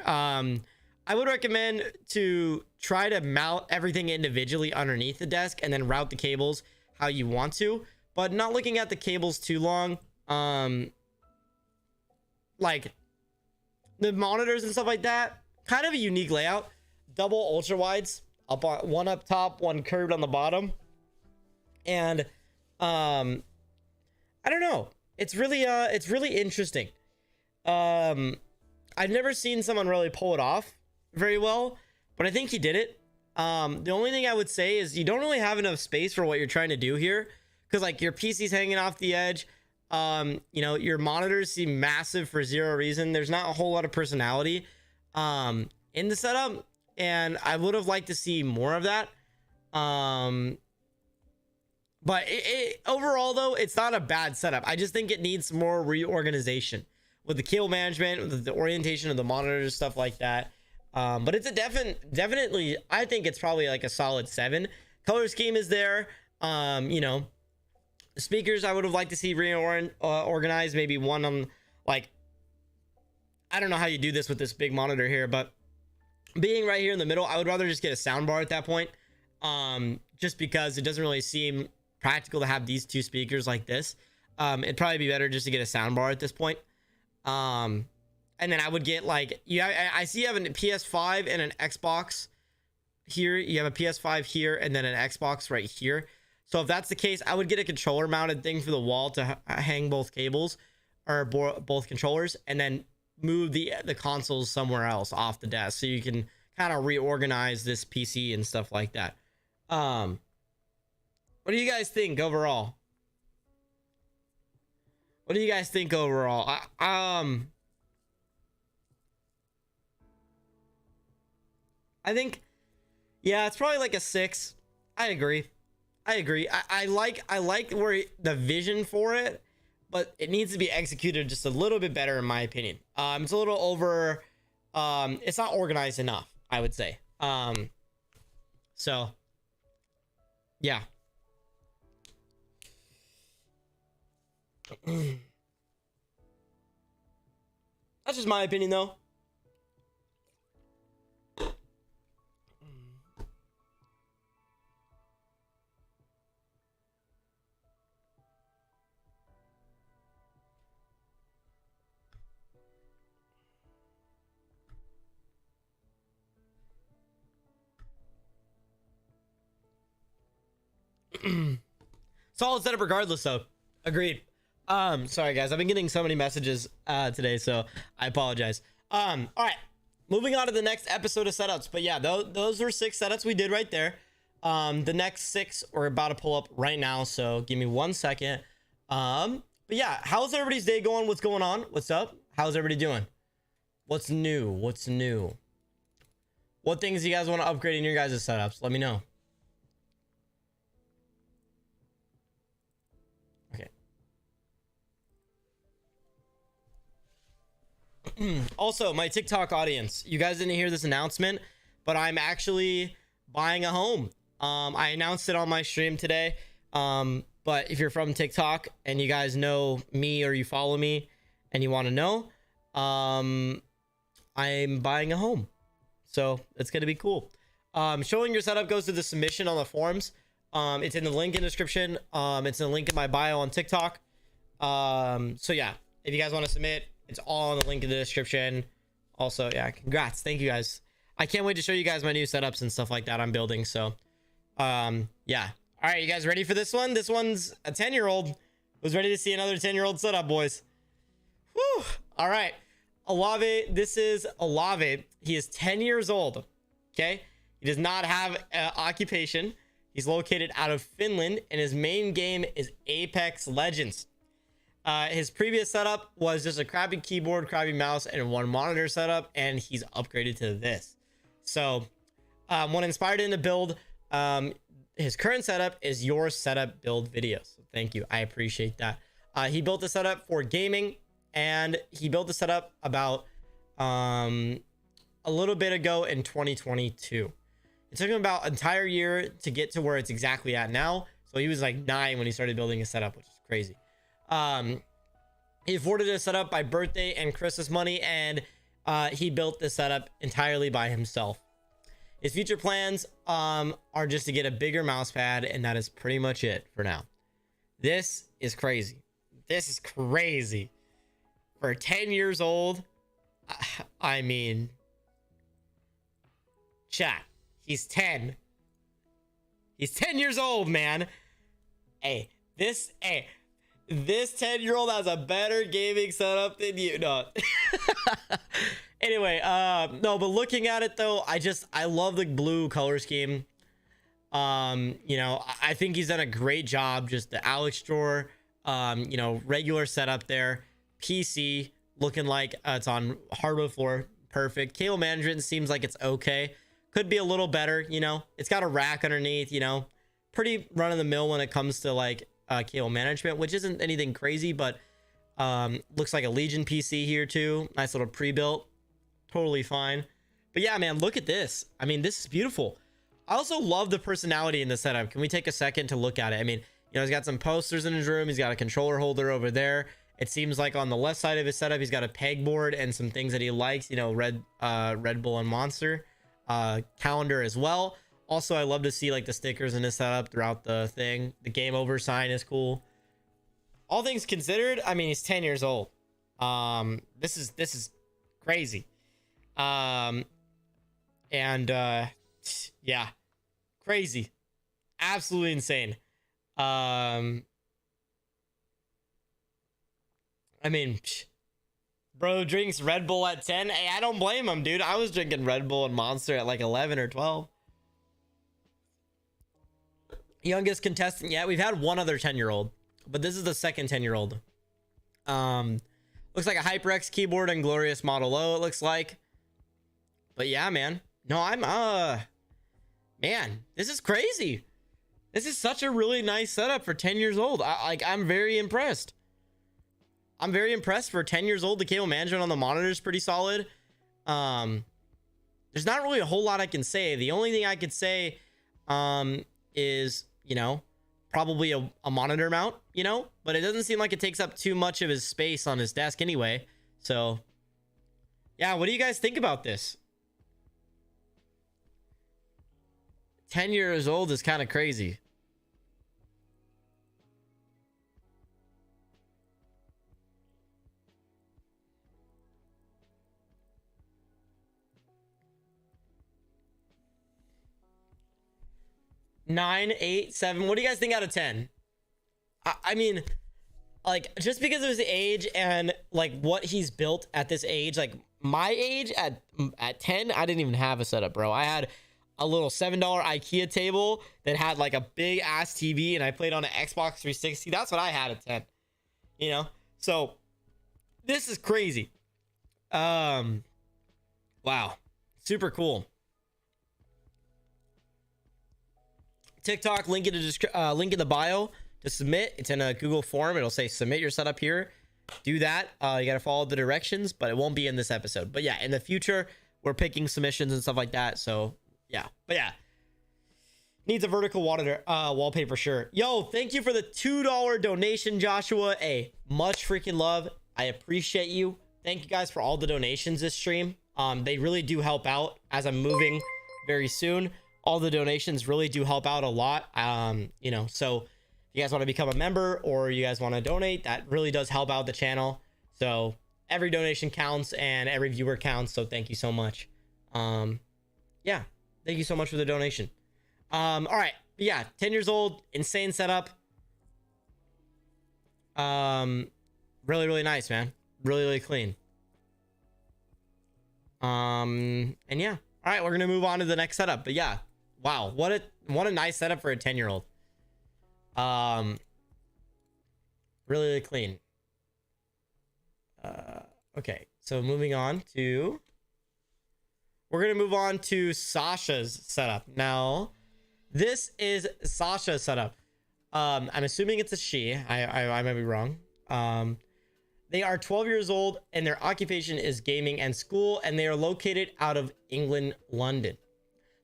I would recommend to try to mount everything individually underneath the desk and then route the cables how you want to, but not looking at the cables too long. like the monitors and stuff like that, kind of a unique layout. Double ultra wides, one up top, one curved on the bottom. And I don't know, it's really interesting. I've never seen someone really pull it off very well, but I think he did it. The only thing I would say is you don't really have enough space for what you're trying to do here, because like your PC's hanging off the edge. You know, your monitors seem massive for zero reason. There's not a whole lot of personality in the setup, and I would have liked to see more of that. But overall though, it's not a bad setup. I just think it needs more reorganization with the cable management, with the orientation of the monitors, stuff like that. But it's a definitely, I think it's probably like a solid 7. Color scheme is there. You know, speakers I would have liked to see reorganized, maybe one on, like, I don't know how you do this with this big monitor here, but being right here in the middle, I would rather just get a sound bar at that point. Just because it doesn't really seem practical to have these two speakers like this. It'd probably be better just to get a sound bar at this point. And then I would get like, I see you have a PS5 and an Xbox here. You have a PS5 here and then an Xbox right here. So if that's the case, I would get a controller mounted thing for the wall to hang both cables or both controllers, and then move the consoles somewhere else off the desk so you can kind of reorganize this PC and stuff like that. What do you guys think overall? What do you guys think overall? I think, yeah, it's probably like a 6. I agree. I like where the vision for it, but it needs to be executed just a little bit better in my opinion. It's a little over, it's not organized enough, I would say. So yeah. That's just my opinion though. Solid setup regardless though. Agreed. Sorry guys, I've been getting so many messages today, so I apologize. All right, moving on to the next episode of setups. But yeah, those were 6 setups we did right there. The next 6 we're about to pull up right now, so give me 1 second. But yeah, how's everybody's day going? What's going on? What's up? How's everybody doing? What's new? What things do you guys want to upgrade in your guys' setups? Let me know. Also, my TikTok audience, you guys didn't hear this announcement, but I'm actually buying a home. I announced it on my stream today. But if you're from TikTok and you guys know me or you follow me and you want to know, I'm buying a home. So it's going to be cool. Showing your setup goes to the submission on the forums. It's in the link in the description. It's in the link in my bio on TikTok. So yeah, if you guys want to submit, it's all in the link in the description. Also, yeah, congrats. Thank you guys. I can't wait to show you guys my new setups and stuff like that I'm building. So, yeah. All right, you guys ready for this one? This one's a 10-year-old who's ready to see another 10-year-old setup, boys. Whew. All right. Olave, this is Olave. He is 10 years old. Okay. He does not have an occupation. He's located out of Finland, and his main game is Apex Legends. His previous setup was just a crappy keyboard, crappy mouse, and 1 monitor setup, and he's upgraded to this. So, what inspired him to build his current setup is your setup build videos. So thank you. I appreciate that. He built the setup for gaming, and he built the setup about a little bit ago in 2022. It took him about an entire year to get to where it's exactly at now. So he was like 9 when he started building his setup, which is crazy. He afforded a setup by birthday and Christmas money, and he built this setup entirely by himself. His future plans are just to get a bigger mouse pad, and that is pretty much it for now. This is crazy. For for 10 years old. I mean, chat, he's 10. He's 10 years old, man. Hey, this 10-year-old has a better gaming setup than you. No. Anyway, no, but looking at it though, I love the blue color scheme. You know, I think he's done a great job. Just the Alex drawer, you know, regular setup there. PC looking like it's on hardwood floor. Perfect. Cable management seems like it's okay. Could be a little better, you know. It's got a rack underneath, you know. Pretty run of the mill when it comes to like cable management, which isn't anything crazy, but looks like a Legion PC here too. Nice little pre-built. Totally fine. But yeah, man, look at this. I mean, this is beautiful. I also love the personality in the setup. Can we take a second to look at it? I mean, you know, he's got some posters in his room. He's got a controller holder over there. It seems like on the left side of his setup, he's got a pegboard and some things that he likes, you know, Red Bull and Monster. Calendar as well. Also, I love to see like the stickers in his setup throughout the thing. The game over sign is cool. All things considered, I mean, he's 10 years old. This is crazy. Yeah, crazy, absolutely insane. I mean, bro drinks Red Bull at 10. Hey, I don't blame him, dude. I was drinking Red Bull and Monster at like 11 or 12. Youngest contestant yet. We've had one other 10-year-old, but this is the second 10-year-old. Looks like a HyperX keyboard and Glorious Model O, it looks like. But yeah, man. No, man, this is crazy. This is such a really nice setup for 10 years old. I'm very impressed. I'm very impressed for 10 years old. The cable management on the monitor is pretty solid. There's not really a whole lot I can say. The only thing I could say is, you know, probably a monitor mount, you know, but it doesn't seem like it takes up too much of his space on his desk anyway. So yeah, what do you guys think about this? 10 years old is kind of crazy. Nine, 8, 7. What do you guys think out of 10? I mean, like, just because of his age and like what he's built at this age, like my age at 10, I didn't even have a setup, bro. I had a little $7 IKEA table that had like a big ass TV, and I played on an Xbox 360. That's what I had at 10, you know? So this is crazy. Wow, super cool. TikTok, link in the bio to submit. It's in a Google form. It'll say submit your setup here. Do that. You got to follow the directions, but it won't be in this episode. But yeah, in the future, we're picking submissions and stuff like that. So yeah, but yeah, needs a vertical wallpaper. Sure. Yo, thank you for the $2 donation, Joshua. Hey, much freaking love. I appreciate you. Thank you guys for all the donations this stream. They really do help out as I'm moving very soon. All the donations really do help out a lot. You know, so if you guys want to become a member or you guys want to donate, that really does help out the channel. So every donation counts and every viewer counts. So thank you so much. Yeah, thank you so much for the donation. All right. Yeah, 10 years old, insane setup. Really, really nice, man. Really, really clean. And yeah. All right, we're gonna move on to the next setup. But yeah, wow, what a nice setup for a 10-year-old. Really, really clean. Okay, so moving on to, we're gonna move on to Sasha's setup. Now, this is Sasha's setup. I'm assuming it's a she. I might be wrong. They are 12 years old and their occupation is gaming and school, and they are located out of England, London.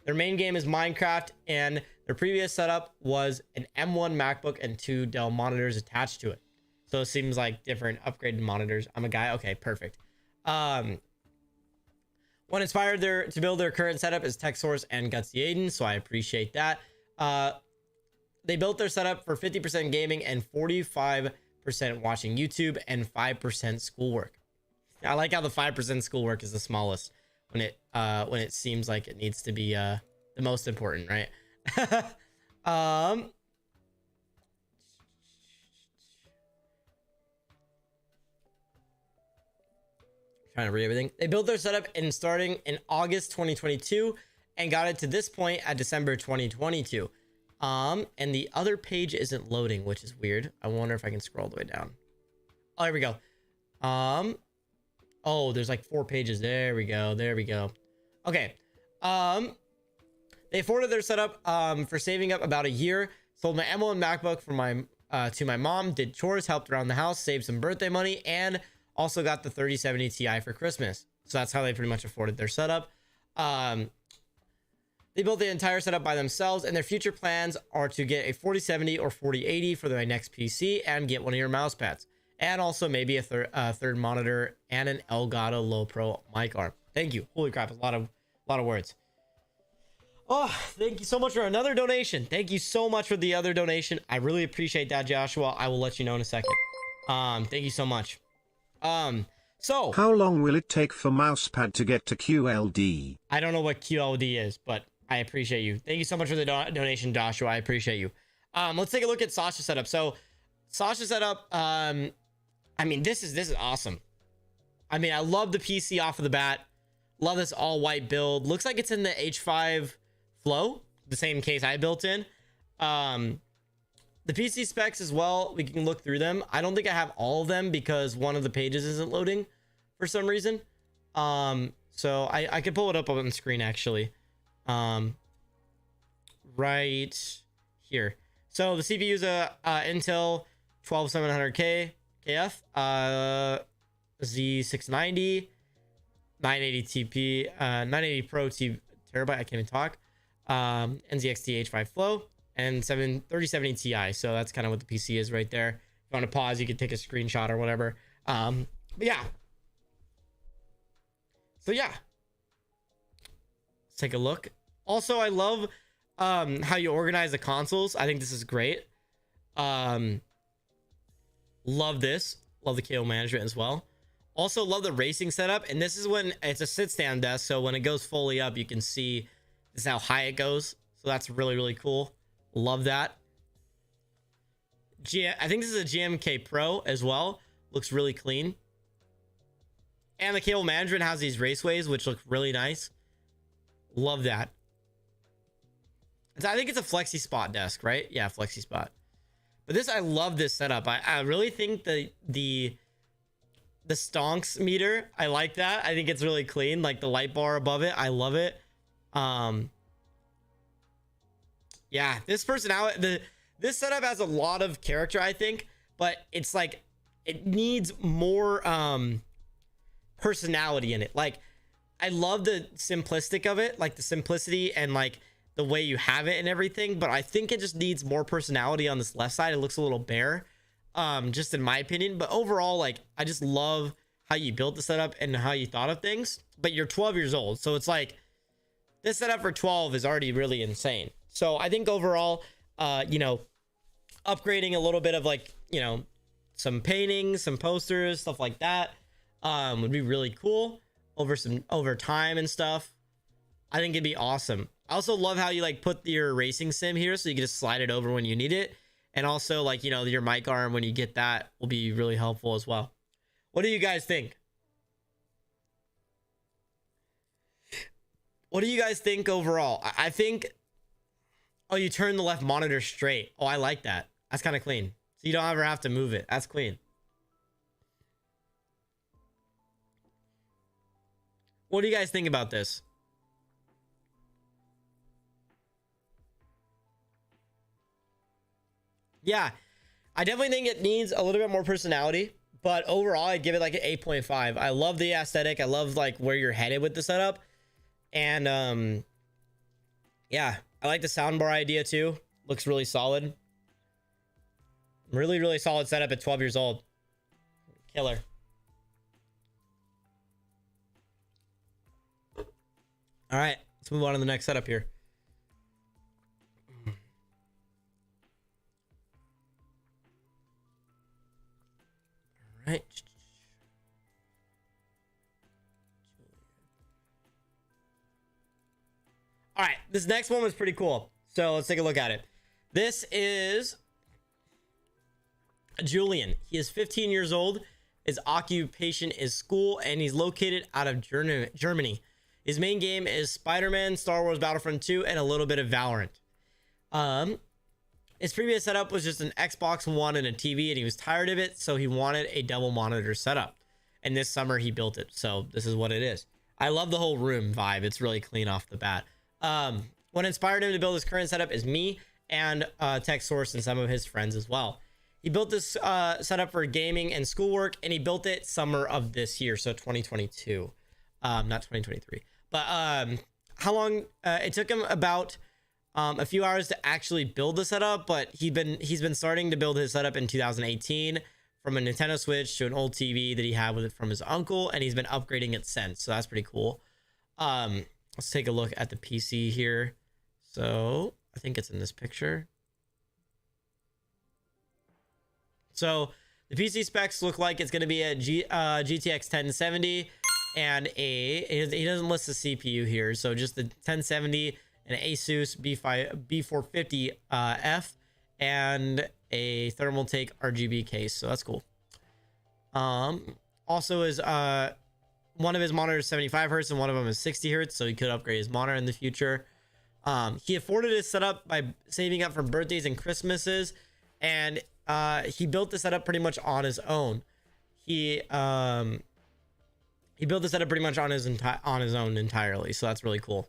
Their main game is Minecraft, and their previous setup was an M1 MacBook and 2 Dell monitors attached to it. So it seems like different upgraded monitors. I'm a guy. Okay, perfect. What inspired to build their current setup is TechSource and GutzyAiden, so I appreciate that. They built their setup for 50% gaming and 45% watching YouTube and 5% schoolwork. I like how the 5% schoolwork is the smallest when it seems like it needs to be the most important, right? um Trying to read everything. They built their setup in starting in August 2022 and got it to this point at December 2022. And the other page isn't loading, which is weird. I wonder if I can scroll all the way down. Oh, here we go. Oh, there's like 4 pages. There we go. There we go. Okay. They afforded their setup for saving up about a year. Sold my M1 MacBook for my to my mom, did chores, helped around the house, saved some birthday money, and also got the 3070 Ti for Christmas. So that's how they pretty much afforded their setup. They built the entire setup by themselves, and their future plans are to get a 4070 or 4080 for my next PC and get one of your mouse pads. And also maybe a third monitor and an Elgato Low Pro mic arm. Thank you. Holy crap, a lot of words. Oh, thank you so much for another donation. Thank you so much for the other donation. I really appreciate that, Joshua. I will let you know in a second. Thank you so much. So how long will it take for mousepad to get to QLD? I don't know what QLD is, but I appreciate you. Thank you so much for the donation, Joshua. I appreciate you. Let's take a look at Sasha's setup. So Sasha's setup, I mean, this is awesome. I mean, I love the PC off of the bat. Love this all white build. Looks like it's in the H5 Flow, the same case I built in. The PC specs as well, we can look through them. I don't think I have all of them because one of the pages isn't loading for some reason. So I could pull it up on the screen actually. Right here. So the CPU is a Intel 12700K KF Z690 980 TP 980 Pro terabyte. I can't even talk. NZXT H5 Flow and 3070 Ti. So that's kind of what the PC is right there. If you want to pause, you can take a screenshot or whatever. But yeah. So yeah. Let's take a look. Also, I love how you organize the consoles. I think this is great. Love this. Love the cable management as well. Also love the racing setup. And this is when it's a sit-stand desk. So when it goes fully up, you can see this is how high it goes. So that's really, really cool. Love that. I think this is a GMK Pro as well. Looks really clean. And the cable management has these raceways, which look really nice. Love that. I think it's a flexi spot desk, right? Yeah, flexi spot. But this, I love this setup. I really think the stonks meter, I like that. I think it's really clean. Like the light bar above it, I love it. Yeah, this personality, this setup has a lot of character, I think, but it's like it needs more personality in it. Like I love the simplistic of it, like the simplicity and like the way you have it and everything, but I think it just needs more personality on this left side. It looks a little bare, just in my opinion. But overall, like I just love how you built the setup and how you thought of things. But you're 12 years old, so it's like this setup for 12 is already really insane. So I think overall, you know, upgrading a little bit of like, you know, some paintings, some posters, stuff like that, would be really cool over time and stuff. I think it'd be awesome. I also love how you like put your racing sim here so you can just slide it over when you need it. And also like, you know, your mic arm when you get that will be really helpful as well. What do you guys think? What do you guys think overall? I think, oh, you turn the left monitor straight. Oh, I like that. That's kind of clean. So you don't ever have to move it. That's clean. What do you guys think about this? Yeah, I definitely think it needs a little bit more personality, but overall I'd give it like an 8.5. I love the aesthetic. I love like where you're headed with the setup. And yeah, I like the soundbar idea too. Looks really solid. Really, really solid setup at 12 years old. Killer. All right, let's move on to the next setup here. Right. All right, this next one was pretty cool. So let's take a look at it. This is Julian. He is 15 years old. His occupation is school, and he's located out of Germany. His main game is Spider-Man, Star Wars Battlefront 2, and a little bit of Valorant. His previous setup was just an Xbox One and a TV, and he was tired of it, so he wanted a double monitor setup. And this summer he built it, so this is what it is. I love the whole room vibe. It's really clean off the bat. What inspired him to build his current setup is me and Tech Source and some of his friends as well. He built this setup for gaming and schoolwork, and he built it summer of this year, so 2022, not 2023. But how long? It took him about a few hours to actually build the setup, but he's been starting to build his setup in 2018 from a Nintendo Switch to an old TV that he had with it from his uncle, and he's been upgrading it since. So that's pretty cool. Let's take a look at the PC here. So I think it's in this picture. So the PC specs look like it's going to be a GTX 1070 and he doesn't list the CPU here. So just the 1070, an Asus B450F, and a thermal take RGB case. So that's cool. Also is one of his monitors 75 hertz and one of them is 60 hertz, so he could upgrade his monitor in the future. He afforded his setup by saving up for birthdays and Christmases, and he built the setup pretty much on his own. He built the setup pretty much on his own entirely, so that's really cool.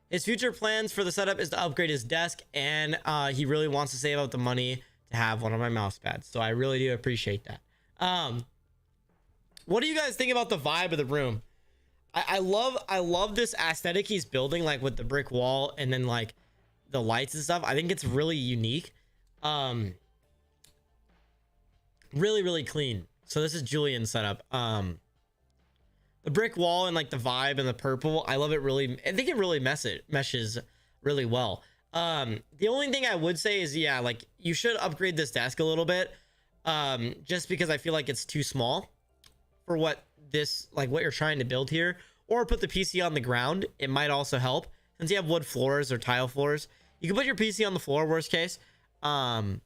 His future plans for the setup is to upgrade his desk, and he really wants to save up the money to have one of my mouse pads. So I really do appreciate that. What do you guys think about the vibe of the room? I love this aesthetic he's building, like with the brick wall and then like the lights and stuff. I think it's really unique. Really clean. So this is Julian's setup. The brick wall and like the vibe and the purple, I love it. I think it really meshes really well. The only thing I would say is, yeah, like you should upgrade this desk a little bit, just because I feel like it's too small for what you're trying to build here. Or put the PC on the ground. It might also help, since you have wood floors or tile floors. You can put your PC on the floor, worst case. But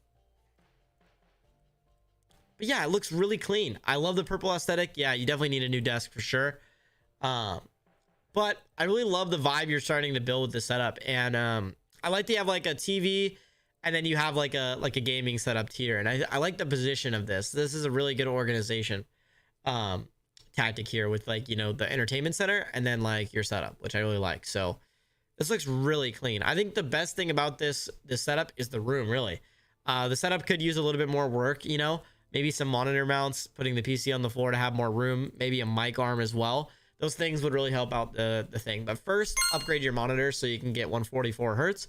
yeah, it looks really clean. I love the purple aesthetic. Yeah, you definitely need a new desk for sure. But I really love the vibe you're starting to build with this setup. And I like that you have like a TV, and then you have like a gaming setup here. And I like the position of this. This is a really good organization tactic here with like, you know, the entertainment center and then like your setup, which I really like. So this looks really clean. I think the best thing about this setup is the room, really. The setup could use a little bit more work, you know, maybe some monitor mounts, putting the PC on the floor to have more room, maybe a mic arm as well. Those things would really help out the thing. But first, upgrade your monitor so you can get 144 hertz.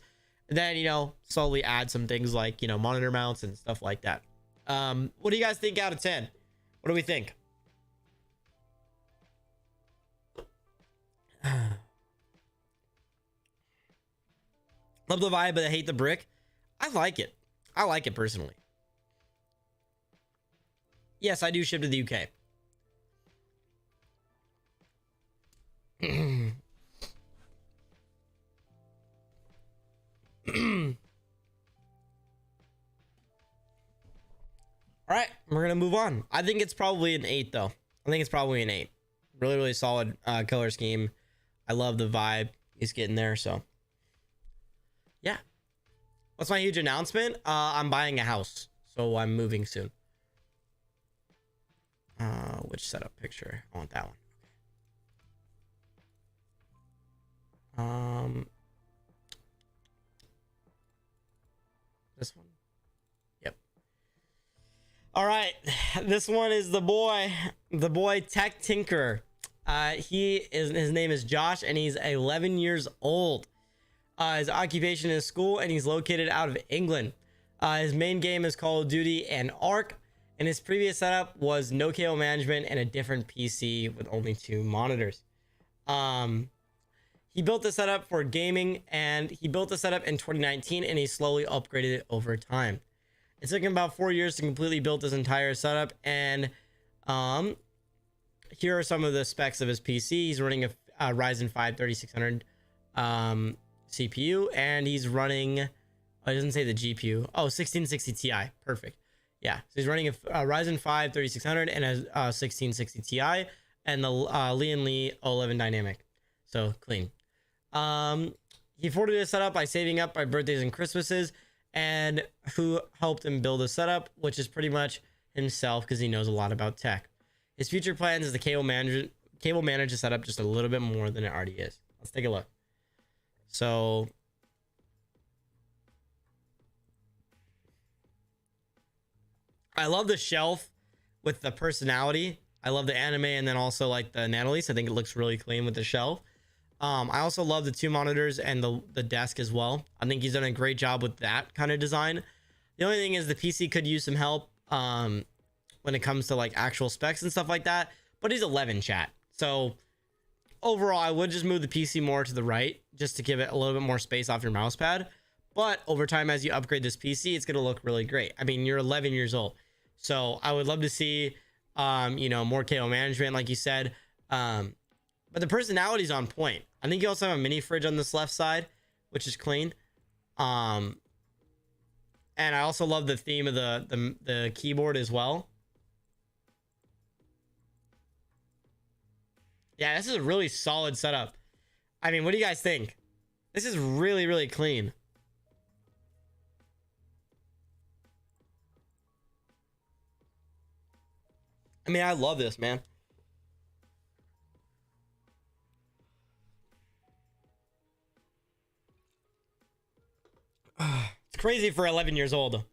And then, you know, slowly add some things like, you know, monitor mounts and stuff like that. What do you guys think out of 10? What do we think? Love the vibe, but I hate the brick. I like it. I like it personally. Yes, I do ship to the UK. All right, we're gonna move on. I think it's probably an 8 though. I think it's probably an 8. Really solid color scheme. I love the vibe he's getting there. So yeah. What's my huge announcement? I'm buying a house, so I'm moving soon. Which setup picture? I want that one. This one. Yep. All right, this one is the boy Tech Tinker. His name is Josh, and he's 11 years old. His occupation is school, and he's located out of England. His main game is Call of Duty and Ark, and his previous setup was no cable management and a different PC with only 2 monitors. He built the setup for gaming, and he built the setup in 2019, and he slowly upgraded it over time. It took him about 4 years to completely build this entire setup, and here are some of the specs of his PC. He's running a Ryzen 5 3600 CPU, and he's running, oh, it doesn't say the GPU. Oh, 1660 Ti. Perfect. Yeah. So he's running a Ryzen 5 3600 and a 1660 Ti and the Lee O11 Dynamic. So clean. He afforded his setup by saving up by birthdays and Christmases, and who helped him build a setup, which is pretty much himself because he knows a lot about tech. His future plans is the cable manage the setup just a little bit more than it already is. Let's take a look. So I love the shelf with the personality. I love the anime, and then also like the Natalie's. I think it looks really clean with the shelf. I also love the 2 monitors and the desk as well. I think he's done a great job with that kind of design. The only thing is the PC could use some help when it comes to like actual specs and stuff like that. But he's 11, chat. So overall, I would just move the PC more to the right just to give it a little bit more space off your mouse pad. But over time, as you upgrade this PC, it's going to look really great. I mean, you're 11 years old. So I would love to see, you know, more KO management, like you said. But the personality's on point. I think you also have a mini fridge on this left side, which is clean. And I also love the theme of the keyboard as well. Yeah, this is a really solid setup. I mean, what do you guys think? This is really, really clean. I mean, I love this, man. It's crazy for 11 years old.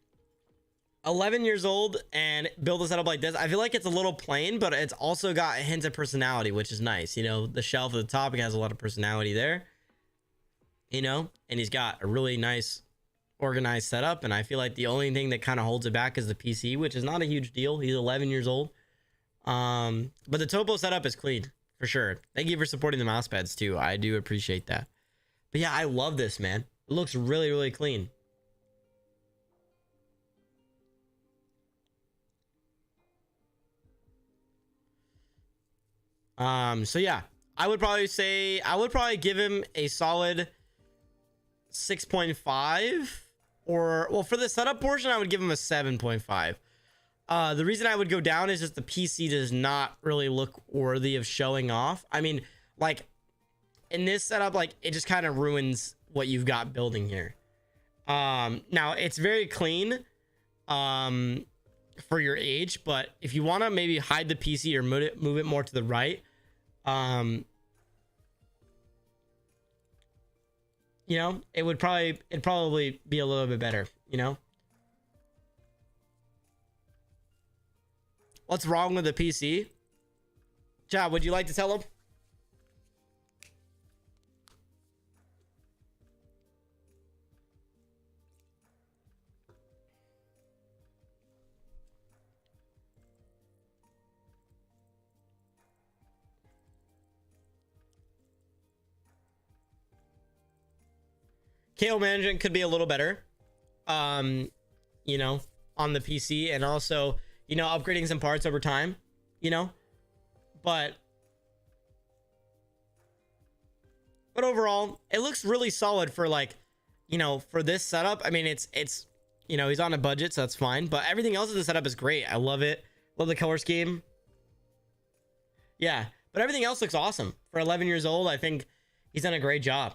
11 years old and build a setup like this. I feel like it's a little plain, but it's also got a hint of personality, which is nice. You know, the shelf at the top, it has a lot of personality there. You know, and he's got a really nice organized setup. And I feel like the only thing that kind of holds it back is the PC, which is not a huge deal. He's 11 years old. But the topo setup is clean for sure. Thank you for supporting the mouse pads too. I do appreciate that. But yeah, I love this, man. It looks really, really clean. So yeah, I would probably give him a solid 6.5, or well, for the setup portion, I would give him a 7.5. The reason I would go down is just the PC does not really look worthy of showing off. I mean, like in this setup, like it just kind of ruins what you've got building here. Now it's very clean, for your age, but if you want to maybe hide the PC or move it more to the right, you know, it'd probably be a little bit better, you know. What's wrong with the PC? Chad, would you like to tell him? KO management could be a little better, you know, on the PC, and also, you know, upgrading some parts over time, you know, but overall, it looks really solid for, like, you know, for this setup. I mean, it's you know, he's on a budget, so that's fine, but everything else in the setup is great. I love it. Love the color scheme. Yeah, but everything else looks awesome for 11 years old. I think he's done a great job.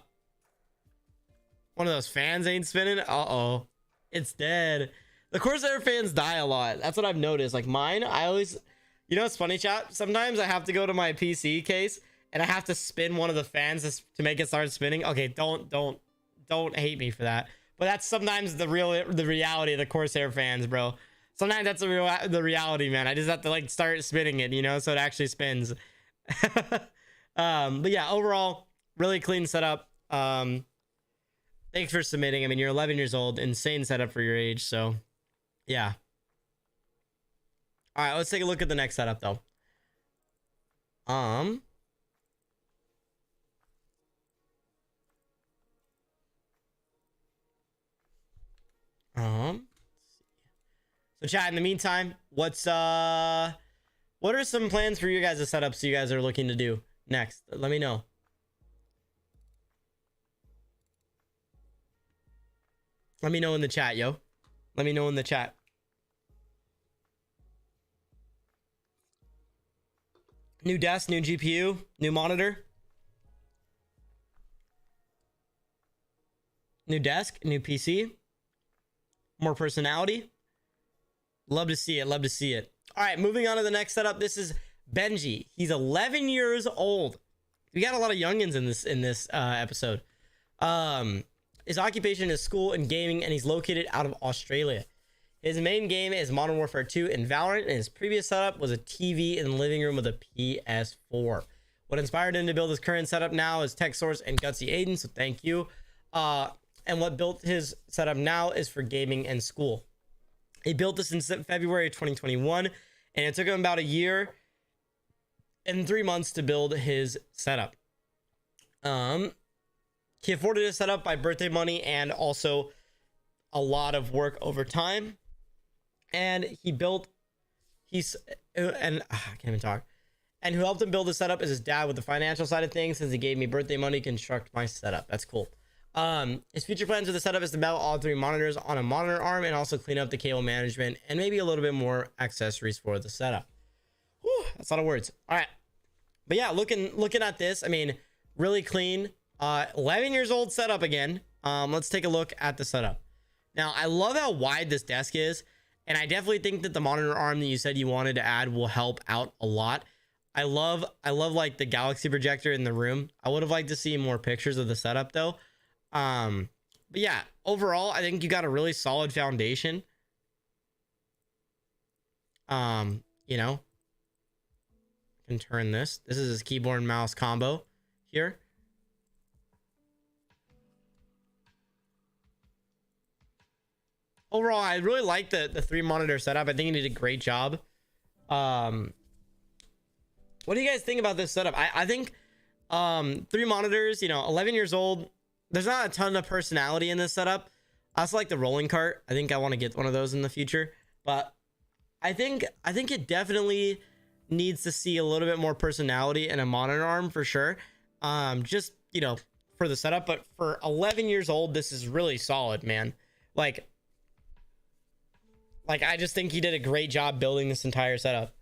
One of those fans ain't spinning. Uh-oh, it's dead. The Corsair fans die a lot. That's what I've noticed. Like mine, I always, you know, it's funny, chat. Sometimes I have to go to my PC case and I have to spin one of the fans to make it start spinning. Okay, don't hate me for that. But that's sometimes the reality of the Corsair fans, bro. Sometimes that's the reality, man. I just have to like start spinning it, you know, so it actually spins. But yeah, overall, really clean setup. Thanks for submitting. I mean, you're 11 years old, insane setup for your age. So yeah. All right, let's take a look at the next setup though. So chat, in the meantime, what's What are some plans for you guys' setups you guys are looking to do next? Let me know. Let me know in the chat, yo. Let me know in the chat. New desk, new GPU, new monitor. New desk, new PC. More personality. Love to see it. Love to see it. All right, moving on to the next setup. This is Benji. He's 11 years old. We got a lot of youngins in this episode. His occupation is school and gaming, and he's located out of Australia. His main game is Modern Warfare 2 and Valorant, and his previous setup was a TV in the living room with a PS4. What inspired him to build his current setup now is Tech Source and GutzyAiden, so thank you. And what built his setup now is for gaming and school. He built this in February 2021, and it took him about a year and 3 months to build his setup. He afforded his setup by birthday money and also a lot of work over time. And I can't even talk. And who helped him build the setup is his dad with the financial side of things, since he gave me birthday money to construct my setup. That's cool. His future plans for the setup is to mount all 3 monitors on a monitor arm and also clean up the cable management and maybe a little bit more accessories for the setup. Whew, that's a lot of words. All right. But yeah, looking at this, I mean, really clean. 11 years old setup again. Let's take a look at the setup. Now, I love how wide this desk is, and I definitely think that the monitor arm that you said you wanted to add will help out a lot. I love like the galaxy projector in the room. I would have liked to see more pictures of the setup though. But yeah, overall, I think you got a really solid foundation. You know, I can turn this. This is his keyboard and mouse combo here. Overall, I really like the 3 monitor setup. I think he did a great job. What do you guys think about this setup? I think 3 monitors, you know, 11 years old. There's not a ton of personality in this setup. I also like the rolling cart. I think I want to get one of those in the future. But I think it definitely needs to see a little bit more personality in a monitor arm for sure. Just, you know, for the setup. But for 11 years old, this is really solid, man. Like I just think he did a great job building this entire setup.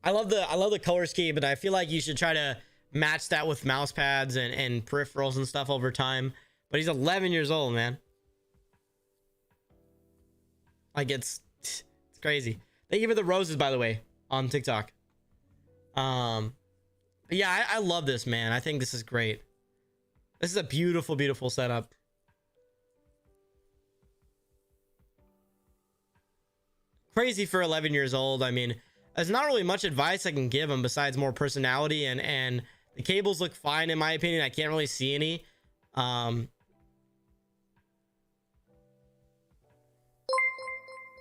I love the color scheme, but I feel like you should try to match that with mouse pads and peripherals and stuff over time. But he's 11 years old, man. Like it's crazy. Thank you for the roses, by the way, on TikTok. But yeah, I love this, man. I think this is great. This is a beautiful, beautiful setup. Crazy for 11 years old. I mean, there's not really much advice I can give him besides more personality, and the cables look fine in my opinion. I can't really see any.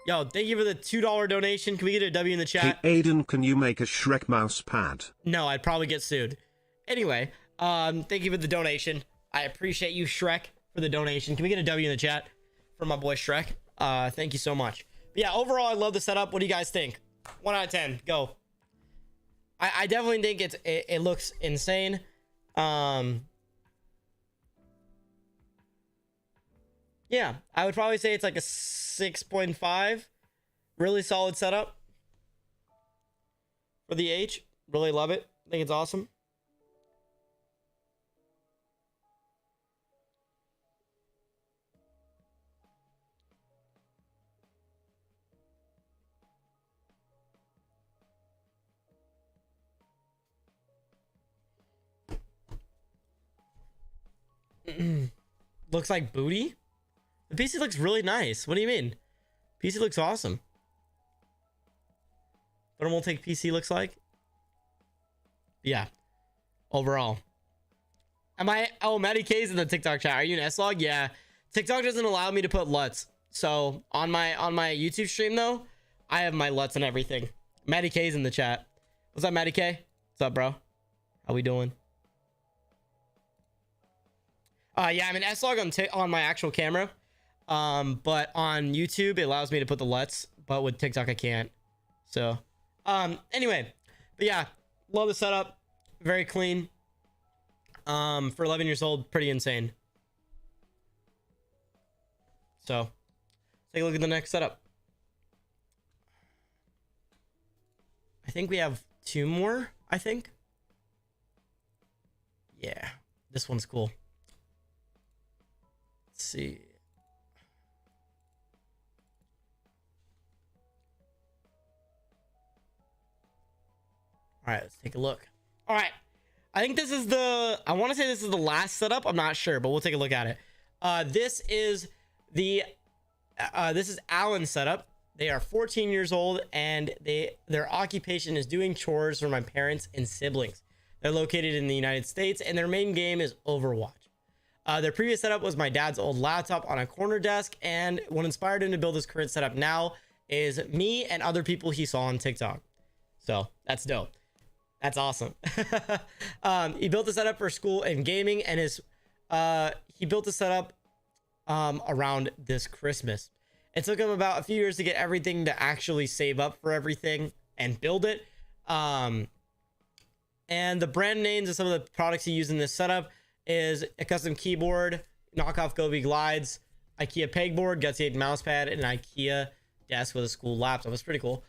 Yo, thank you for the $2 donation. Can we get a W in the chat? Hey Aiden, can you make a Shrek mouse pad? No, I'd probably get sued. Anyway, thank you for the donation. I appreciate you, Shrek, for the donation. Can we get a W in the chat for my boy Shrek? Thank you so much. But yeah, overall, I love the setup. What do you guys think? 1 out of 10, go. I definitely think it looks insane. Yeah, I would probably say it's like a 6.5. Really solid setup for the age. Really love it. I think it's awesome. Looks like booty. The PC looks really nice. What do you mean? PC looks awesome. Thermal take PC looks like. Yeah. Overall. Am I? Oh, Maddie K's in the TikTok chat. Are you an S-Log? Yeah. TikTok doesn't allow me to put LUTs. So on my YouTube stream though, I have my LUTs and everything. Maddie K's in the chat. What's up, Maddie K? What's up, bro? How we doing? Yeah, I'm an S-Log on my actual camera. But on YouTube, it allows me to put the LUTs, but with TikTok, I can't. So, anyway, but yeah, love the setup. Very clean. For 11 years old, pretty insane. So, take a look at the next setup. I think we have 2 more, I think. Yeah, this one's cool. Let's see. All right, let's take a look. All right. I think this is I want to say this is the last setup. I'm not sure, but we'll take a look at it. This is Alan's setup. They are 14 years old, and their occupation is doing chores for my parents and siblings. They're located in the United States, and their main game is Overwatch. Their previous setup was my dad's old laptop on a corner desk, and what inspired him to build his current setup now is me and other people he saw on TikTok. So that's dope. That's awesome. He built the setup for school and gaming, and he built the setup around this Christmas. It took him about a few years to get everything to actually save up for everything and build it. And the brand names of some of the products he used in this setup is a custom keyboard, knockoff Gobi glides, IKEA pegboard, GutzyAiden mousepad, and an IKEA desk with a school laptop. It's pretty cool.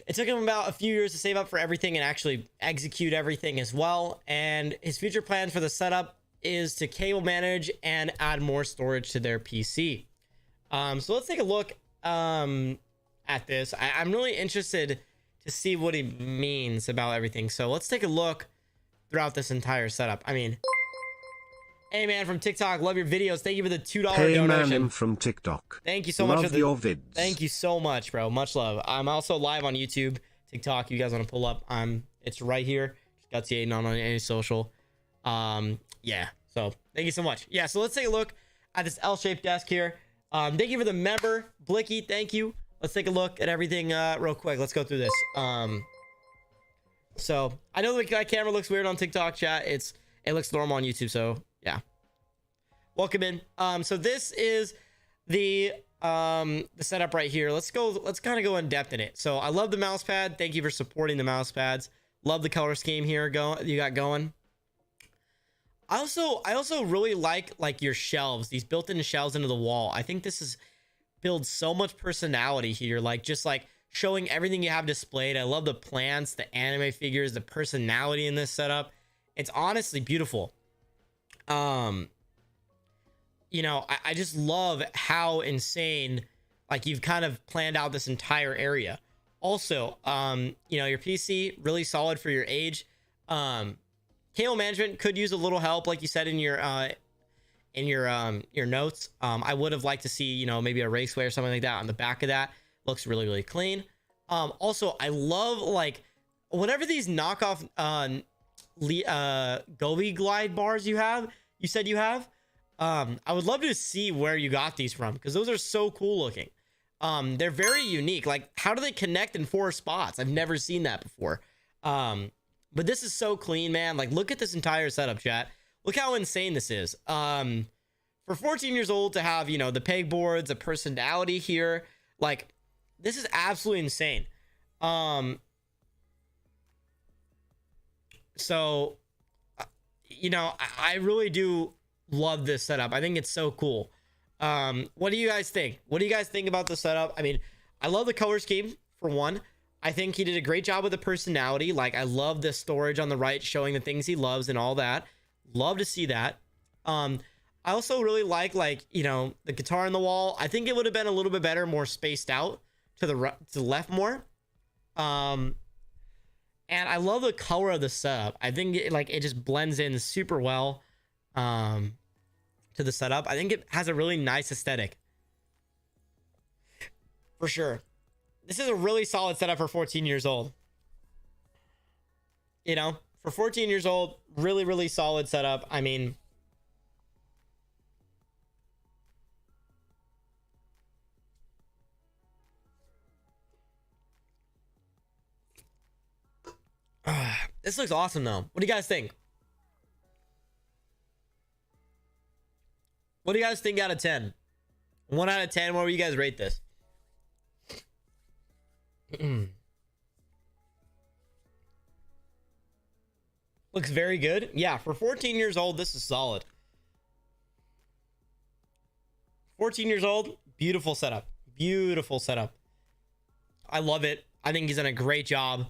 It took him about a few years to save up for everything and actually execute everything as well. And his future plans for the setup is to cable manage and add more storage to their PC. So let's take a look at this. I'm really interested to see what he means about everything. So let's take a look throughout this entire setup. I mean, hey man from TikTok, love your videos. Thank you for the $2 donation. Man from TikTok. Thank you so love much for your vids. Thank you so much, bro. Much love. I'm also live on YouTube, TikTok. You guys want to pull up? It's right here. Just GutzyAiden on any social. Yeah. So thank you so much. Yeah. So let's take a look at this L-shaped desk here. Thank you for the member, Blicky. Thank you. Let's take a look at everything real quick. Let's go through this. So I know the camera looks weird on TikTok chat. It looks normal on YouTube. So yeah. Welcome in. So this is the setup right here. Let's kind of go in depth in it. So I love the mouse pad. Thank you for supporting the mouse pads. Love the color scheme here you got going. I also really like your shelves, these built-in shelves into the wall. I think this builds so much personality here, just showing everything you have displayed. I love the plants, the anime figures, the personality in this setup. It's honestly beautiful. You know, I just love how insane, you've kind of planned out this entire area. Also, you know, your PC really solid for your age. Cable management could use a little help, like you said in your notes. I would have liked to see, you know, maybe a raceway or something like that on the back of that. Looks really, really clean. Also, I love whatever these knockoff Gobi glide bars you said you have. I would love to see where you got these from, because those are so cool looking. They're very unique. How do they connect in 4 spots? I've never seen that before. But this is so clean, man. Look at this entire setup, chat. Look how insane this is. For 14 years old to have, you know, the pegboards, the personality here, this is absolutely insane. So, you know, I really do love this setup. I think it's so cool. What do you guys think? What do you guys think about the setup? I mean, I love the color scheme for one. I think he did a great job with the personality. I love the storage on the right showing the things he loves and all that. Love to see that. I also really like you know, the guitar on the wall. I think it would have been a little bit better, more spaced out to the left more. And I love the color of the setup. I think it just blends in super well to the setup. I think it has a really nice aesthetic. For sure. This is a really solid setup for 14 years old. You know, for 14 years old, really, really solid setup. I mean, this looks awesome though. What do you guys think? What do you guys think out of 10? 1 out of 10, what would you guys rate this? Looks very good. Yeah, for 14 years old, this is solid. 14 years old, beautiful setup. Beautiful setup. I love it. I think he's done a great job.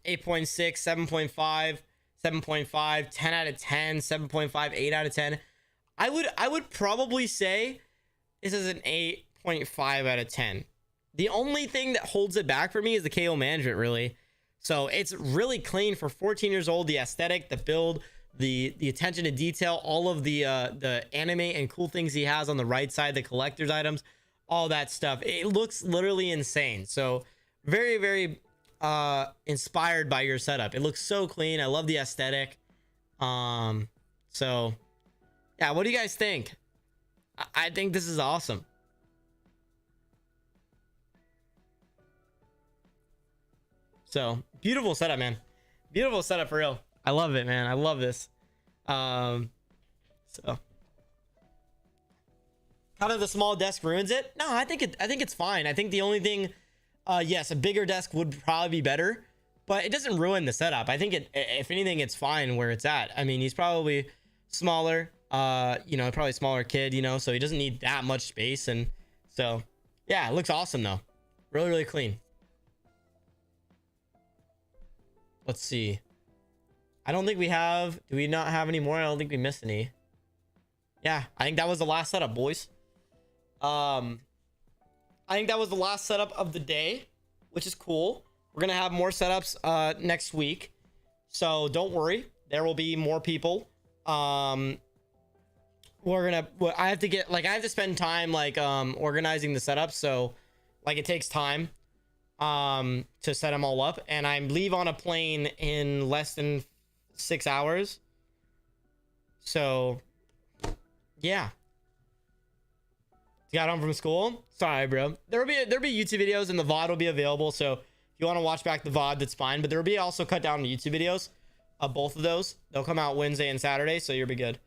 8.6, 7.5, 7.5, 10 out of 10, 7.5, 8 out of 10. I would probably say this is an 8.5 out of 10. The only thing that holds it back for me is the KO management, really. So it's really clean for 14 years old. The aesthetic, the build, the attention to detail, all of the anime and cool things he has on the right side, the collector's items, all that stuff. It looks literally insane. So very, very inspired by your setup. It looks so clean. I love the aesthetic. So yeah, what do you guys think? I think this is awesome. So beautiful setup, man. Beautiful setup for real. I love it, man. I love this. So kind of the small desk ruins it. No, I think it's fine. I think the only thing, yes, a bigger desk would probably be better, but it doesn't ruin the setup. I think if anything, it's fine where it's at. I mean, he's probably smaller, you know, probably a smaller kid, you know, so he doesn't need that much space. And so, yeah, it looks awesome though. Really, really clean. Let's see. I don't think we have, do we not have any more? I don't think we missed any. Yeah, I think that was the last setup, boys. I think that was the last setup of the day, which is cool. We're gonna have more setups next week, so don't worry, there will be more people. I have to spend time organizing the setup, so like it takes time to set them all up, and I leave on a plane in less than 6 hours. So yeah, got home from school. Sorry, bro. There'll be YouTube videos, and the VOD will be available. So if you want to watch back the VOD, that's fine. But there'll be also cut down YouTube videos of both of those. They'll come out Wednesday and Saturday, so you'll be good.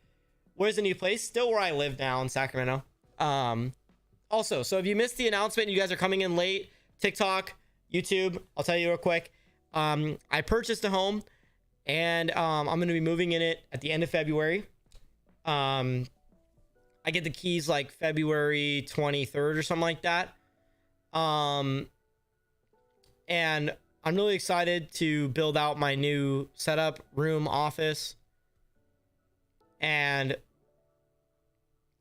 Where's the new place? Still where I live now in Sacramento. Also, so if you missed the announcement, you guys are coming in late. TikTok, YouTube, I'll tell you real quick. I purchased a home, and I'm going to be moving in it at the end of February. I get the keys like February 23rd or something like that. And I'm really excited to build out my new setup, room, office. And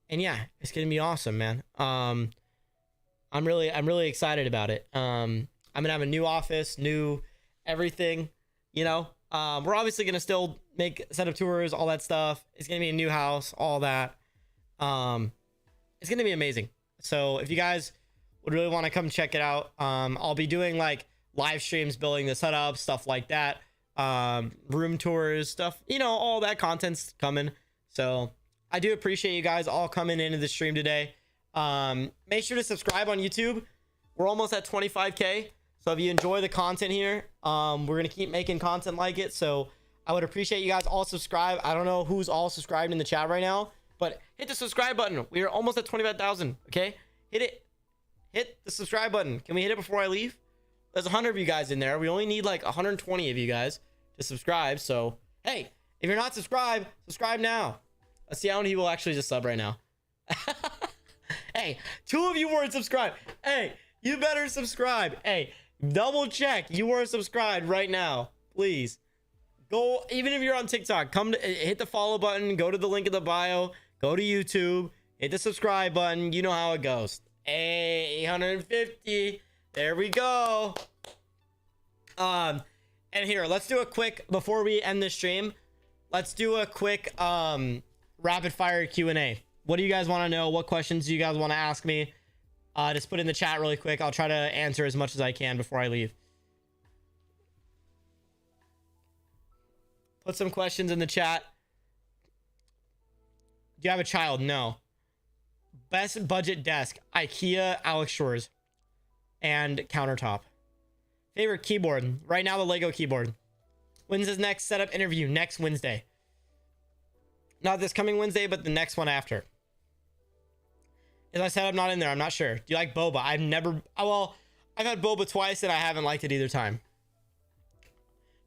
yeah, it's going to be awesome, man. I'm really excited about it. I'm going to have a new office, new everything, you know. We're obviously going to still make setup tours, all that stuff. It's going to be a new house, all that. It's going to be amazing. So if you guys would really want to come check it out, I'll be doing like live streams, building the setup, stuff like that. Room tours, stuff, you know, all that content's coming. So I do appreciate you guys all coming into the stream today. Make sure to subscribe on YouTube. We're almost at 25K. So if you enjoy the content here, we're going to keep making content like it. So I would appreciate you guys all subscribe. I don't know who's all subscribed in the chat right now, but hit the subscribe button. We are almost at 25,000. Okay. Hit it. Hit the subscribe button. Can we hit it before I leave? There's 100 of you guys in there. We only need like 120 of you guys to subscribe. So, hey, if you're not subscribed, subscribe now. Let's see how many people actually just sub right now. Hey, 2 of you weren't subscribed. Hey, you better subscribe. Hey, double check you were subscribed right now, please. Go, even if you're on TikTok, hit the follow button, go to the link in the bio, go to YouTube, hit the subscribe button. You know how it goes. Hey, 850. There we go. And here, let's do a quick, before we end the stream, let's do a quick rapid fire Q&A. What do you guys want to know? What questions do you guys want to ask me? Just put in the chat really quick. I'll try to answer as much as I can before I leave. Put some questions in the chat. Do you have a child? No. Best budget desk, IKEA, Alex Shores, and countertop. Favorite keyboard? Right now, the Lego keyboard. When's his next setup interview? Next Wednesday. Not this coming Wednesday, but the next one after. Is my setup not in there? I'm not sure. Do you like boba? I've never... Well, I've had boba twice and I haven't liked it either time.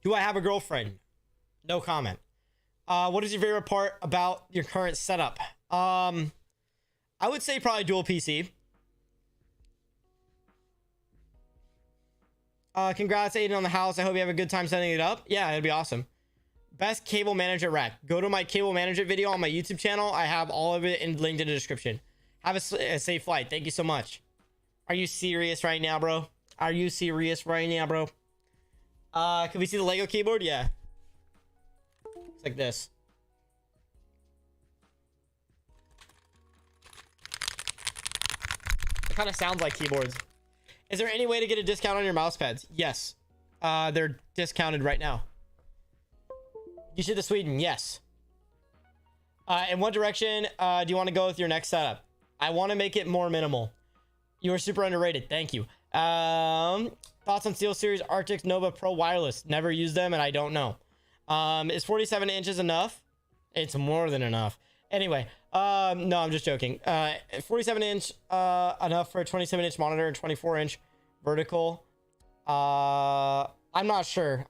Do I have a girlfriend? No comment. What is your favorite part about your current setup? I would say probably dual PC. Congrats, Aiden, on the house. I hope you have a good time setting it up. Yeah, it'd be awesome. Best cable management rack. Go to my cable management video on my YouTube channel. I have all of it linked in the description. Have a safe flight. Thank you so much. Are you serious right now, bro? Are you serious right now, bro? Can we see the Lego keyboard? Yeah. It's like this. It kind of sounds like keyboards. Is there any way to get a discount on your mouse pads? Yes. They're discounted right now. You should to Sweden. Yes. In what direction do you want to go with your next setup? I want to make it more minimal. You are super underrated. Thank you. Thoughts on SteelSeries Arctic Nova Pro Wireless? Never used them and I don't know. Is 47 inches enough? It's more than enough. Anyway, no, I'm just joking. 47 inch enough for a 27-inch monitor and 24-inch vertical. I'm not sure.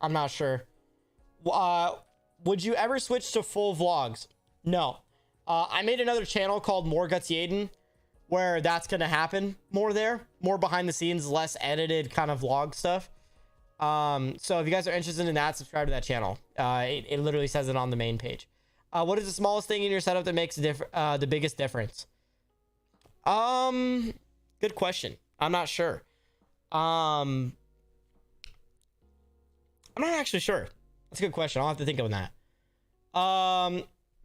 Would you ever switch to full vlogs? No. I made another channel called More GutzyAiden, where that's gonna happen more there, more behind the scenes, less edited kind of vlog stuff. So if you guys are interested in that, subscribe to that channel. It literally says it on the main page. What is the smallest thing in your setup that makes the biggest difference? Good question. I'm not sure. I'm not actually sure. That's a good question. I'll have to think of that.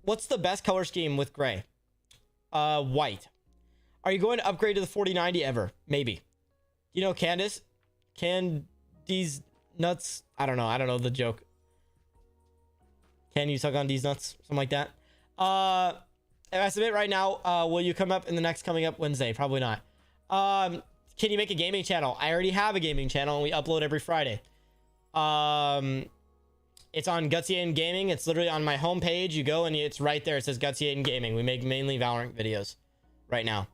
What's the best color scheme with gray? White. Are you going to upgrade to the 4090 ever? Maybe. You know Candice? Candy's nuts? I don't know the joke. Can you suck on these nuts? Something like that. If I submit right now, will you come up in the next coming up Wednesday? Probably not. Can you make a gaming channel? I already have a gaming channel and we upload every Friday. It's on GutzyAiden Gaming. It's literally on my homepage. You go and it's right there. It says GutzyAiden Gaming. We make mainly Valorant videos right now.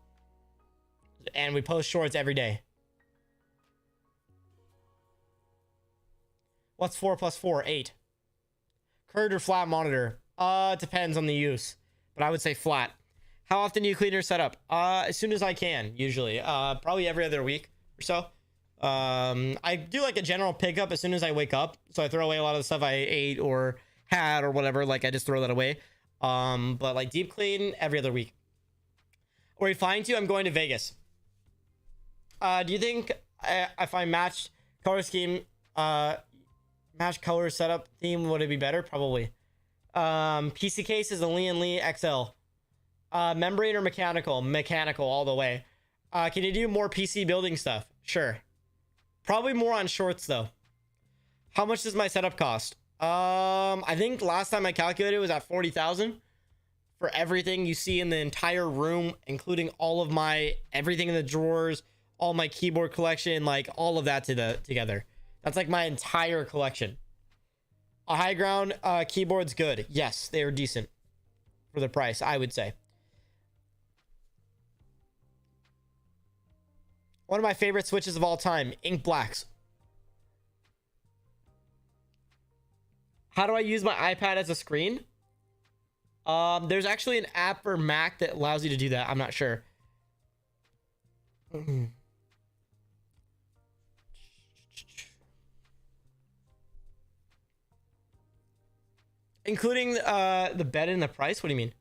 And we post shorts every day. What's 4 plus 4? 8. Curved or flat monitor? It depends on the use. But I would say flat. How often do you clean your setup? As soon as I can, usually. Probably every other week or so. I do like a general pickup as soon as I wake up. So I throw away a lot of the stuff I ate or had or whatever. Like I just throw that away. But like deep clean every other week. Where are you flying to? I'm going to Vegas. Do you think if I matched color scheme, match color setup theme, would it be better? Probably. PC case is a Lee & Lee XL. Membrane or mechanical? Mechanical all the way. Can you do more PC building stuff? Sure. Probably more on shorts though. How much does my setup cost? I think last time I calculated it was at 40,000 for everything you see in the entire room, including all of my everything in the drawers, all my keyboard collection, like all of that together. That's like my entire collection. A high ground keyboard's good. Yes, they are decent for the price, I would say. One of my favorite switches of all time, ink blacks. How do I use my iPad as a screen? There's actually an app for Mac that allows you to do that. I'm not sure. Including the bed in the price? What do you mean?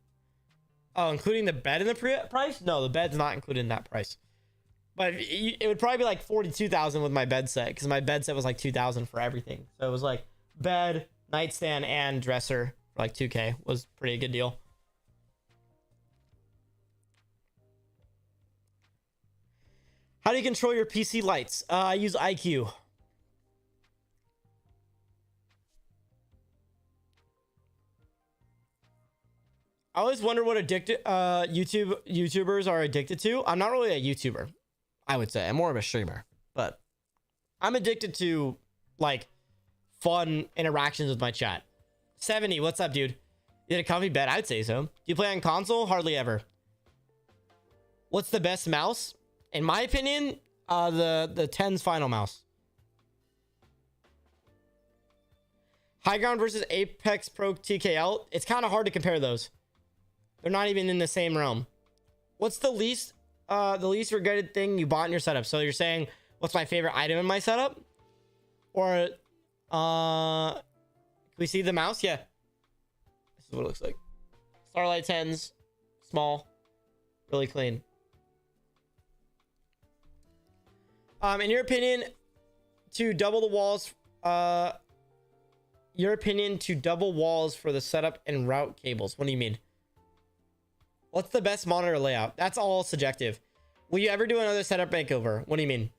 Oh, including the bed in the price? No, the bed's not included in that price. But it would probably be like 42,000 with my bed set, because my bed set was like 2,000 for everything. So it was like bed, nightstand, and dresser for like 2K. Was pretty good deal. How do you control your PC lights? I use IQ. I always wonder what YouTubers are addicted to. I'm not really a YouTuber, I would say. I'm more of a streamer, but I'm addicted to like fun interactions with my chat. 70, what's up, dude? You had a comfy bed? I'd say so. Do you play on console? Hardly ever. What's the best mouse? In my opinion, the 10's final mouse. High Ground versus Apex Pro TKL. It's kind of hard to compare those. They're not even in the same realm. What's the least regretted thing you bought in your setup? So you're saying, what's my favorite item in my setup? Or, can we see the mouse? Yeah. This is what it looks like. Starlight 10s, small, really clean. In your opinion, to double the walls, for the setup and route cables. What do you mean? What's the best monitor layout? That's all subjective. Will you ever do another setup makeover? What do you mean?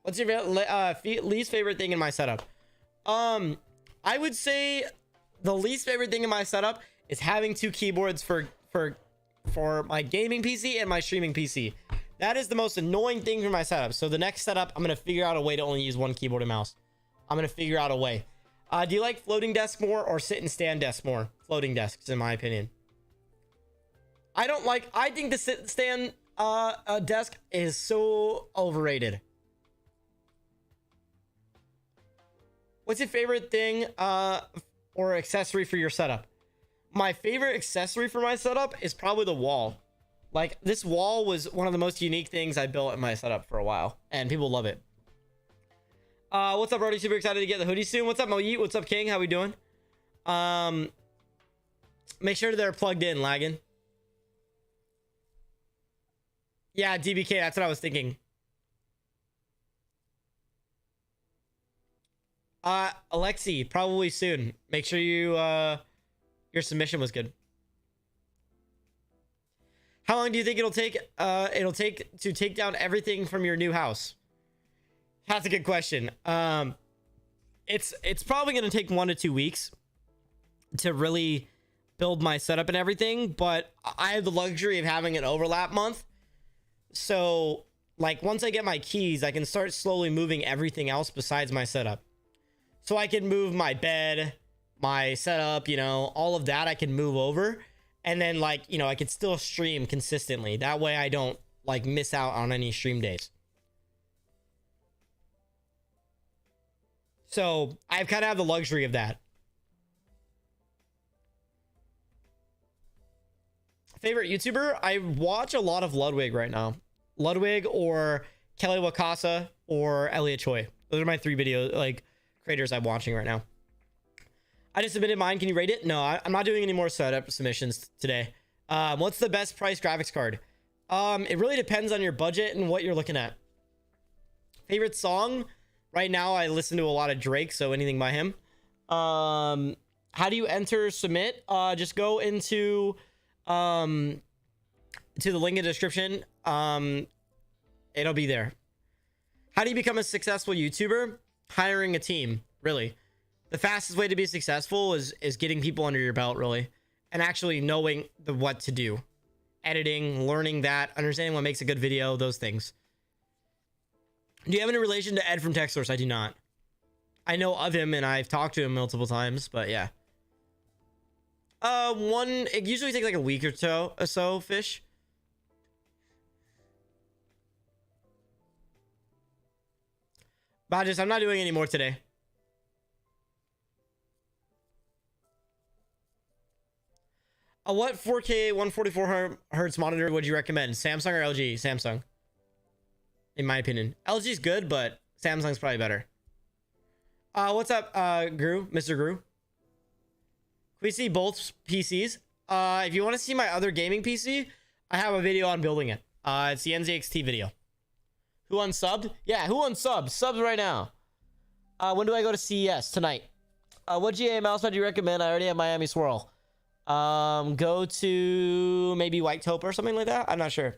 What's your least favorite thing in my setup? I would say the least favorite thing in my setup is having 2 keyboards for my gaming PC and my streaming PC. That is the most annoying thing for my setup. So the next setup, I'm going to figure out a way to only use 1 keyboard and mouse. I'm going to figure out a way. Do you like floating desk more or sit and stand desk more? Floating desks, in my opinion. I think the sit and stand desk is so overrated. What's your favorite thing or accessory for your setup? My favorite accessory for my setup is probably the wall. Like, this wall was one of the most unique things I built in my setup for a while, and people love it. What's up, Brody? Super excited to get the hoodie soon. What's up, Moyeet? What's up, King? How we doing? Make sure they're plugged in, lagging. Yeah, DBK, that's what I was thinking. Alexi, probably soon. Make sure you, your submission was good. How long do you think it'll take to take down everything from your new house? That's a good question. It's probably going to take 1 to 2 weeks to really build my setup and everything, but I have the luxury of having an overlap month. So, like, once I get my keys, I can start slowly moving everything else besides my setup. So I can move my bed, my setup, you know, all of that I can move over. And then, like, you know, I can still stream consistently. That way I don't, like, miss out on any stream days. So I kind of have the luxury of that. Favorite YouTuber? I watch a lot of Ludwig right now. Ludwig or Kelly Wakasa or Elliot Choi. Those are my 3 video, like, creators I'm watching right now. I just submitted mine. Can you rate it? No, I'm not doing any more setup submissions today. What's the best price graphics card? It really depends on your budget and what you're looking at. Favorite song? Right now, I listen to a lot of Drake, so anything by him. How do you enter submit? Just go into to the link in the description. It'll be there. How do you become a successful YouTuber? Hiring a team, really. The fastest way to be successful is getting people under your belt, really, and actually knowing what to do. Editing, learning that, understanding what makes a good video, those things. Do you have any relation to Ed from TechSource? I do not. I know of him and I've talked to him multiple times, but yeah. It usually takes like a week or so, fish. But I'm not doing any more today. What 4K 144 hertz monitor would you recommend? Samsung or LG? Samsung. In my opinion. LG's good, but Samsung's probably better. What's up, Gru? Mr. Gru? Can we see both PCs? If you want to see my other gaming PC, I have a video on building it. It's the NZXT video. Who unsubbed? Yeah, who unsubbed? Subs right now. When do I go to CES? Tonight. What GA mousepad do you recommend? I already have Miami Swirl. Go to maybe White Taupe or something like that. I'm not sure.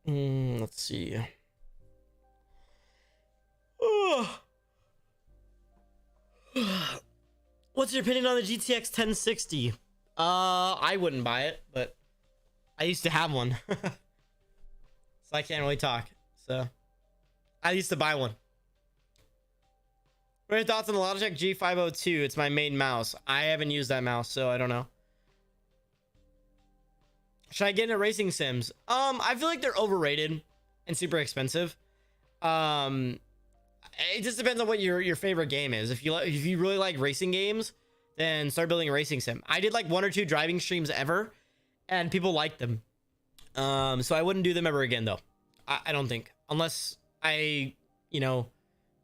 Let's see. What's your opinion on the GTX 1060? I wouldn't buy it, but I used to have one. So I can't really talk. So I used to buy one. What are your thoughts on the Logitech G502? It's my main mouse. I haven't used that mouse, so I don't know. Should I get into racing sims? I feel like they're overrated and super expensive. It just depends on what your favorite game is. If you really like racing games, then start building a racing sim. I did like 1 or 2 driving streams ever, and people liked them. So I wouldn't do them ever again though. I don't think, unless I, you know,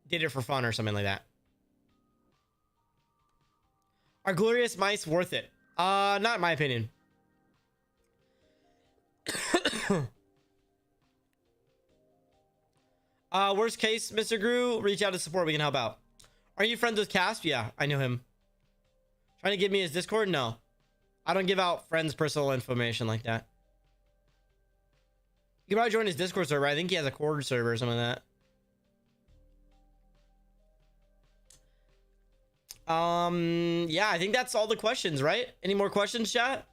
did it for fun or something like that. Are glorious mice worth it? Not in my opinion. Worst case, Mr. Gru, reach out to support. We can help out. Are you friends with Casp? Yeah, I know him. Trying to give me his Discord? No. I don't give out friends' personal information like that. You can probably join his Discord server. I think he has a quarter server or something like that. Yeah, I think that's all the questions, right? Any more questions, chat?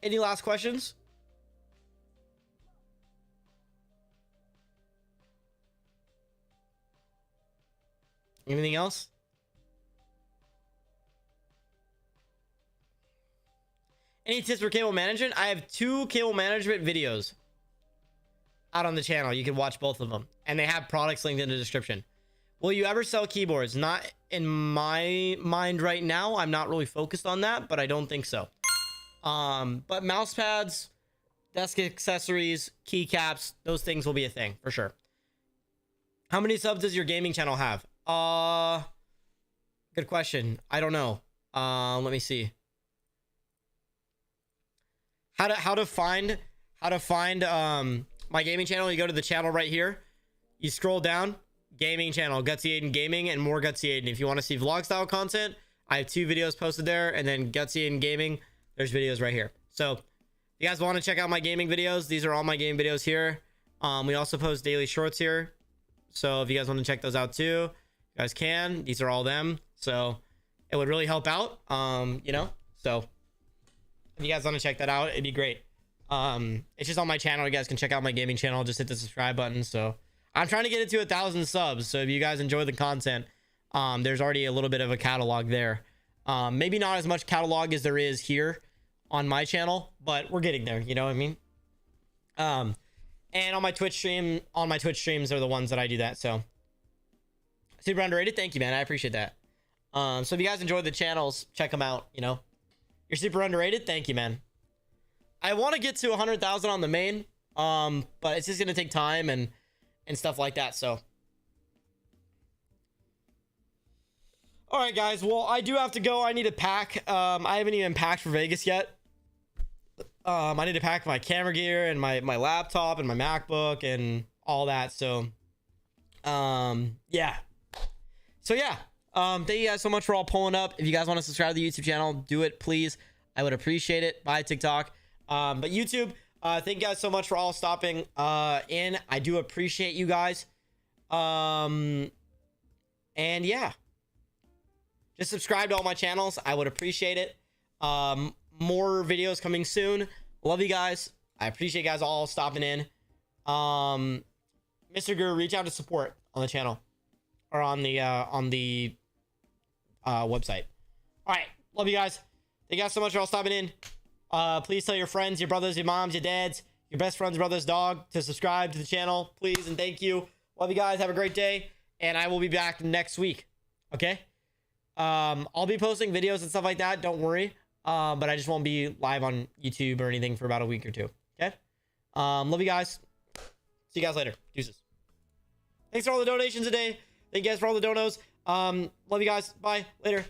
Any last questions? Anything else? Any tips for cable management? I have 2 cable management videos out on the channel. You can watch both of them, and they have products linked in the description. Will you ever sell keyboards? Not in my mind right now. I'm not really focused on that, but I don't think so. But mouse pads, desk accessories, keycaps, those things will be a thing for sure. How many subs does your gaming channel have? Good question. I don't know. Let me see. How to find my gaming channel? You go to the channel right here. You scroll down, gaming channel, GutzyAiden Gaming, and more GutzyAiden. If you want to see vlog style content, I have 2 videos posted there, and then GutzyAiden Gaming, there's videos right here. So if you guys want to check out my gaming videos, these are all my game videos here. We also post daily shorts here, so if you guys want to check those out too, you guys can. These are all them, so it would really help out. You know, so if you guys want to check that out, it'd be great. It's just on my channel. You guys can check out my gaming channel. Just hit the subscribe button. So I'm trying to get it to 1,000 subs. So if you guys enjoy the content, there's already a little bit of a catalog there. Maybe not as much catalog as there is here on my channel, but we're getting there. You know what I mean? And on my Twitch streams are the ones that I do that. So super underrated. Thank you, man. I appreciate that. So if you guys enjoy the channels, check them out. You know, you're super underrated. Thank you, man. I want to get to 100,000 on the main, but it's just gonna take time and stuff like that. So, all right, guys. Well, I do have to go. I need to pack. I haven't even packed for Vegas yet. I need to pack my camera gear and my laptop and my MacBook and all that. So, yeah. So yeah. Thank you guys so much for all pulling up. If you guys want to subscribe to the YouTube channel, do it, please. I would appreciate it. Bye, TikTok. But YouTube, thank you guys so much for all stopping in. I do appreciate you guys. And yeah, just subscribe to all my channels. I would appreciate it. More videos coming soon. Love you guys. I appreciate you guys all stopping in. Mr. Guru, reach out to support on the channel or on the website. All right, love you guys. Thank you guys so much for all stopping in. Please tell your friends, your brothers, your moms, your dads, your best friend's brother's dog to subscribe to the channel, please, and thank you. Love you guys. Have a great day, and I will be back next week. Okay? I'll be posting videos and stuff like that. Don't worry. But I just won't be live on YouTube or anything for about a week or 2. Okay? Love you guys. See you guys later. Deuces. Thanks for all the donations today. Thank you guys for all the donos. Love you guys. Bye. Later.